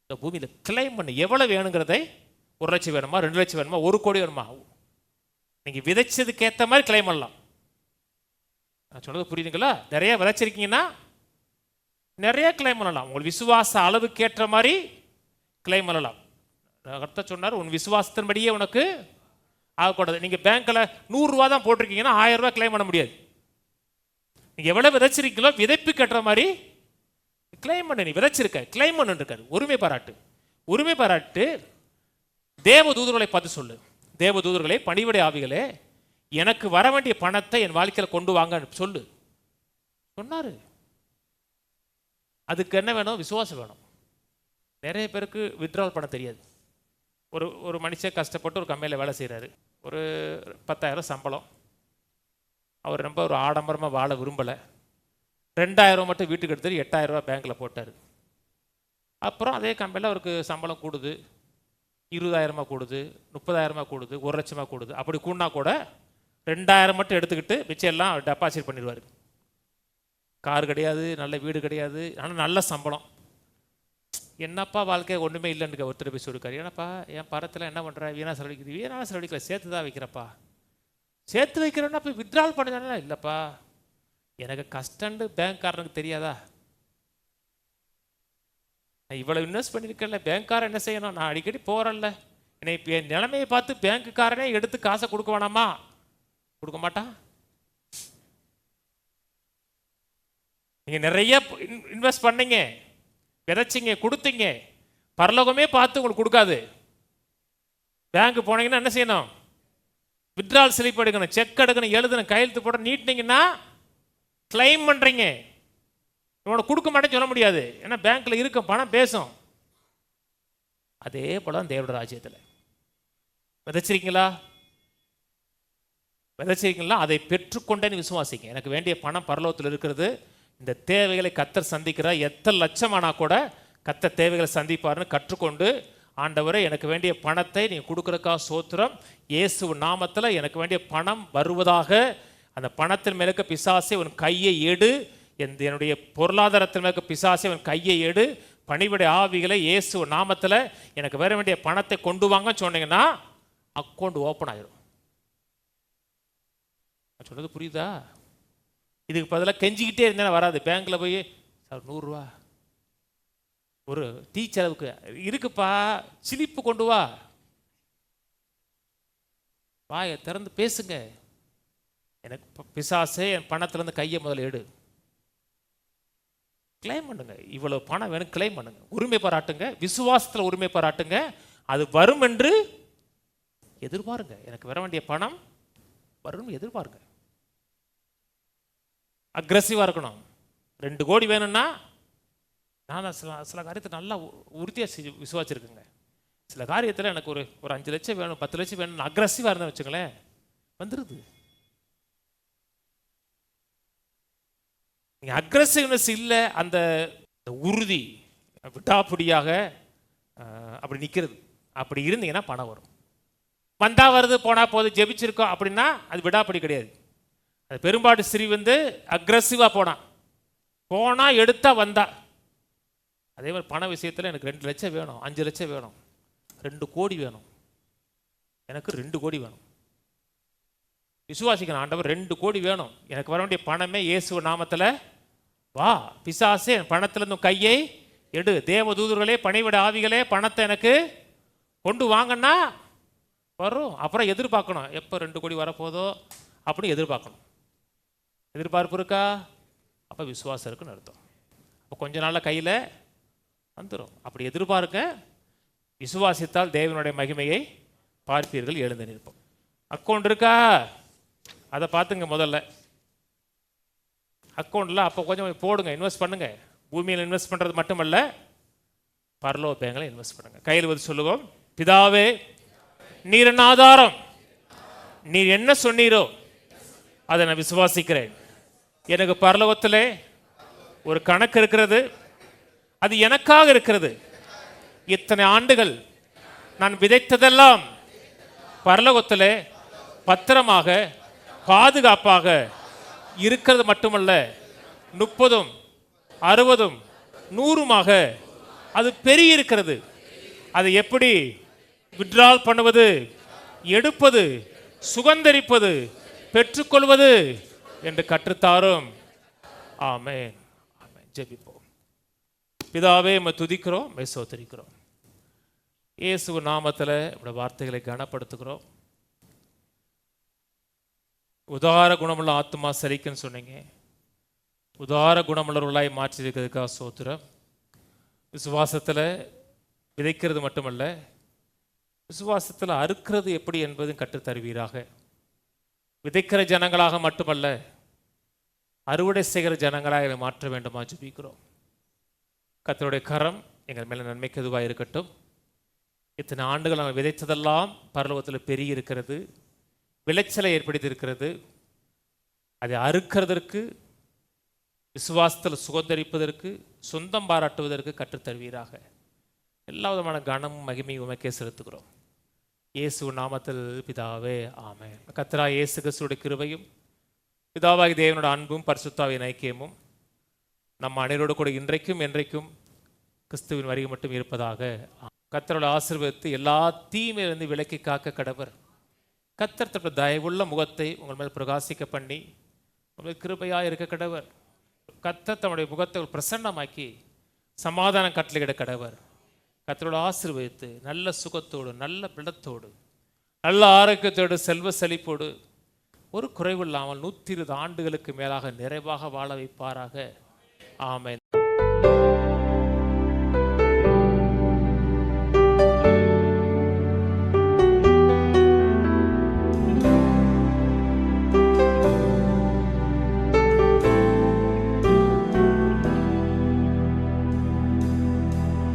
இந்த பூமியில் கிளைம் பண்ணு. எவ்வளோ வேணுங்கிறதை, 1 லட்சம் வேணுமா, 2 லட்சம் வேணுமா, 1 கோடி வேணுமா, நீங்கள் விதைச்சதுக்கு ஏற்ற மாதிரி கிளைம் பண்ணலாம். நான் சொல்றது புரியுதுங்களா? நிறைய விதைச்சிருக்கீங்கன்னா நிறைய கிளைம் பண்ணலாம். உங்கள் விசுவாச அளவுக்கு ஏற்ற மாதிரி கிளைம் பண்ணலாம். கர்த்தர் சொன்னார், உன் விசுவாசத்தின்படியே உனக்கு ஆகக்கூடாது. நீங்கள் பேங்க்கில் 100 ரூபா தான் போட்டிருக்கீங்கன்னா 1000 ரூபா கிளைம் பண்ண முடியாது. நீங்கள் எவ்வளோ விதைச்சிருக்கீங்களோ விதைப்பு கட்டுற மாதிரி கிளைம் பண்ண. நீ விதைச்சிருக்க, கிளைம் பண்ணு இருக்காரு. உரிமை பாராட்டு, உரிமை பாராட்டு. தேவ தூதர்களை பார்த்து சொல்லு, தேவ தூதர்களே, பணிவிடை ஆவிகளே, எனக்கு வர வேண்டிய பணத்தை என் வாழ்க்கையில் கொண்டு வாங்க சொல்லு சொன்னாரு. அதுக்கு என்ன வேணும்? விசுவாசம் வேணும். நிறைய பேருக்கு வித்ட்ரால் பண்ண தெரியாது. ஒரு மனுஷன் கஷ்டப்பட்டு ஒரு கம்பெனியில் வேலை செய்கிறாரு, ஒரு 10,000 சம்பளம். அவர் ரொம்ப ஒரு ஆடம்பரமாக வாழ விரும்பலை. 2,000 மட்டும் வீட்டுக்கு எடுத்துட்டு 8,000 ரூபா பேங்க்கில் போட்டார். அப்புறம் அதே கம்பெனியில் அவருக்கு சம்பளம் கூடுது, 20,000 கூடுது, 30,000 கூடுது, 1 லட்சமாக கூடுது. அப்படி கூடனா கூட 2,000 மட்டும் எடுத்துக்கிட்டு மிச்சம் எல்லாம் டெபாசிட் பண்ணிடுவார். கார் கிடையாது, நல்ல வீடு கிடையாது, ஆனால் நல்ல சம்பளம். என்னப்பா வாழ்க்கை ஒன்றுமே இல்லைன்னு ஒருத்தர் போய் சொல்லிருக்காரு. ஏன்னாப்பா என் பரத்தில் என்ன பண்ணுற, வீணாக செலவழிக்குது. வீணாக செலவழிக்கல, சேர்த்து தான் வைக்கிறப்பா. சேர்த்து வைக்கிறேன்னா போய் வித்ட்ரால் பண்ணுதானே. இல்லைப்பா எனக்கு கஷ்டம்னு பேங்க்காரனுக்கு தெரியாதா? நான் இவ்வளோ இன்வெஸ்ட் பண்ணியிருக்கேன்ல, பேங்க்காரன் என்ன செய்யணும்? நான் அடிக்கடி போகிறேன்ல, என்னை இப்போ என் நிலைமையை பார்த்து பேங்க்குக்காரனே எடுத்து காசை கொடுக்க வேணாமா? கொடுக்க மாட்டான். நீங்கள் நிறைய இன்வெஸ்ட் பண்ணீங்க, விதைச்சிங்க, கொடுத்தீங்க, பரலோகமே பார்த்து உங்களுக்கு கொடுக்காது. பேங்க் போனீங்கன்னா என்ன செய்யணும்? வித்ட்ரால் ஸ்லிப் எடுக்கணும், செக் எடுக்கணும், எழுதணும், கையெழுத்து போட நீட்டினீங்கன்னா கிளைம் பண்ணுறீங்க. இவனை கொடுக்க மாட்டேன்னு சொல்ல முடியாது, ஏன்னா பேங்க்கில் இருக்க பணம் பேசும். அதே போல தான் தேவனுடைய ராஜ்யத்தில் விதைச்சிருக்கீங்களா? விதைச்சிருக்கீங்களா? அதை பெற்றுக்கொண்டேன்னு விசுவாசிங்க. எனக்கு வேண்டிய பணம் பரலோகத்தில் இருக்கிறது. இந்த தேவைகளை கத்தர் சந்திக்கிறார். எத்தனை லட்சமானா கூட கத்தர் தேவைகளை சந்திப்பார்னு கற்றுக்கொண்டு, ஆண்டவரே எனக்கு வேண்டிய பணத்தை நீ கொடுக்குறக்கா சோத்திரம், இயேசு நாமத்தில் எனக்கு வேண்டிய பணம் வருவதாக. அந்த பணத்தின் மேலுக்க பிசாசே உன் கையை எடு, என்னுடைய பொருளாதாரத்தின் மேல் பிசாசை அவன் கையை எடு, பணிவிடை ஆவிகளை இயேசு நாமத்தில் எனக்கு வர வேண்டிய பணத்தை கொண்டு வாங்கன்னு சொன்னீங்கன்னா அக்கௌண்ட் ஓப்பன் ஆயிடும். சொல்றது புரியுதா? இதுக்கு பதிலாக கெஞ்சிக்கிட்டே இருந்தேன்னா வராது. பேங்க்ல போய் சார் 100 ரூபா ஒரு டீ செலவுக்கு இருக்குப்பா, சிலிப்பு கொண்டு வா, வாயை திறந்து பேசுங்க, எனக்கு பிசாசே என் பணத்திலேருந்து கையை முதல்ல எடு, கிளைம் பண்ணுங்க. இவ்வளவு பணம் வேணும், கிளைம் பண்ணுங்க, உரிமை பாராட்டுங்க, விசுவாசத்தில் உரிமை பாராட்டுங்க. அது வரும் என்று எதிர்பாருங்க. எனக்கு வர வேண்டிய பணம் வரும் எதிர்பாருங்க. அக்ரெசிவா இருக்கணும். 2 கோடி வேணும்னா நான் சில காரியத்தை நல்லா உறுதியாக விசுவாச்சிருக்குங்க. சில காரியத்தில் எனக்கு ஒரு 5 லட்சம் வேணும், 10 லட்சம் வேணும், அக்ரெசிவாக இருந்தேன் வச்சுங்களேன், வந்துடுது. நீங்கள் அக்ரெசிவ்னஸ் இல்லை, அந்த உறுதி விட்டாப்பிடியாக அப்படி நிற்கிறது. அப்படி இருந்தீங்கன்னா பணம் வரும். வந்தா வருது, போனால் போது, ஜெபிச்சிருக்கோம் அப்படின்னா அது விடாப்படி கிடையாது. அது பெரும்பாடு ஸ்ரீ வந்து அக்ரெசிவாக போனால் எடுத்தா வந்தா. அதே மாதிரி பண விஷயத்தில் எனக்கு 2 லட்சம் வேணும், 5 லட்சம் வேணும், 2 கோடி வேணும், எனக்கு 2 கோடி வேணும். விசுவாசிக்கணும், ஆண்டவர் 2 கோடி வேணும், எனக்கு வர வேண்டிய பணமே இயேசு நாமத்தில் வா, பிசாசே என் பணத்திலிருந்து கையை எடு, தேவ தூதர்களே பணிவிட ஆவிகளே பணத்தை எனக்கு கொண்டு வாங்கன்னா வரும். அப்புறம் எதிர்பார்க்கணும், எப்போ 2 கோடி வரப்போதோ அப்படின்னு எதிர்பார்க்கணும். எதிர்பார்ப்பு இருக்கா? அப்போ விசுவாசம் இருக்குன்னு அர்த்தம். அப்போ கொஞ்ச நாளில் கையில் வந்துடும். அப்படி எதிர்பார்க்க விசுவாசித்தால் தேவனுடைய மகிமையை பார்ப்பீர்கள், எழுந்து நிற்போம். அக்கௌண்ட் இருக்கா? அதை பார்த்துங்க முதல்ல. அக்கௌண்ட்டில் அப்போ கொஞ்சம் போடுங்க, இன்வெஸ்ட் பண்ணுங்க. பூமியில் இன்வெஸ்ட் பண்ணுறது மட்டுமல்ல, பரலோக பேங்கில் இன்வெஸ்ட் பண்ணுங்க. கையில் வந்து சொல்லுவோம், பிதாவே நீர் என்ன ஆதாரம், நீர் என்ன சொன்னீரோ அதை நான் விசுவாசிக்கிறேன். எனக்கு பரலோகத்திலே ஒரு கணக்கு இருக்கிறது, அது எனக்காக இருக்கிறது. இத்தனை ஆண்டுகள் நான் விதைத்ததெல்லாம் பரலோகத்திலே பத்திரமாக பாதுகாப்பாக இருக்கிறது மட்டுமல்ல, 30, 60, 100 அது பெரிய இருக்கிறது. அது எப்படி வித்ட்ரால் பண்ணுவது, எடுப்பது, சுகந்தரிப்பது, பெற்றுக்கொள்வது என்று கற்றுத்தாரும். ஆமென். ஆமென். ஜெபிப்போம். பிதாவே உம்மை துதிக்கிறோம், உம்மை ஸ்தோத்திரிக்கிறோம். இயேசு நாமத்தில் உம்முடைய வார்த்தைகளை கனப்படுத்துகிறோம். உதார குணமுள்ள ஆத்மா செழிக்குன்னு சொன்னீங்க. உதார குணமுள்ளவர்களாய் மாற்றிருக்கிறதுக்காக ஸ்தோத்திரம். விசுவாசத்தில் விதைக்கிறது மட்டுமல்ல, விசுவாசத்தில் அறுக்கிறது எப்படி என்பதும் கற்றுத்தருவீராக. விதைக்கிற ஜனங்களாக மட்டுமல்ல, அறுவடை செய்கிற ஜனங்களாக மாற்ற வேண்டுமா ஜெபிக்கிறோம். கர்த்தருடைய கரம் எங்கள் மேலே நன்மைக்கு எதுவாக இருக்கட்டும். இத்தனை ஆண்டுகள் நாங்கள் விதைத்ததெல்லாம் பரலோகத்தில் பெருகி இருக்கிறது, விளைச்சலை ஏற்படுத்தி இருக்கிறது. அதை அறுக்கிறதற்கு, விசுவாசத்தில் சுகந்தரிப்பதற்கு, சொந்தம் பாராட்டுவதற்கு கற்றுத்தருவீராக. எல்லா விதமான கனமும் மகிமையும் உமக்கே செலுத்துகிறோம். இயேசு நாமத்தில் பிதாவே, ஆமென். கர்த்தராகிய இயேசு கிறிஸ்துவின் கிருபையும் பிதாவாகிய தேவனோட அன்பும் பரிசுத்தாவின் ஐக்கியமும் நம்ம அனைவரோடு கூட இன்றைக்கும் என்றைக்கும் கிறிஸ்துவின் வருகை மட்டும் இருப்பதாக. கர்த்தரோட ஆசீர்வதித்து எல்லா தீமையிலிருந்து விலக்கி காக்க கடவர். கர்த்தர் தன்னுடைய தயவுள்ள முகத்தை உங்கள் மேல் பிரகாசிக்க பண்ணி உங்களுக்கு கிருபையாக இருக்க கடவர். கர்த்தர் தன்னுடைய முகத்தை பிரசன்னமாக்கி சமாதானம் கட்டளையிட கடவர். கர்த்தரோட ஆசீர்வதித்து நல்ல சுகத்தோடு, நல்ல பிளத்தோடு, நல்ல ஆரோக்கியத்தோடு, செல்வ செழிப்போடு, ஒரு குறைவில்லாமல் 120 ஆண்டுகளுக்கு மேலாக நிறைவாக வாழ வைப்பாராக. ஆமென்.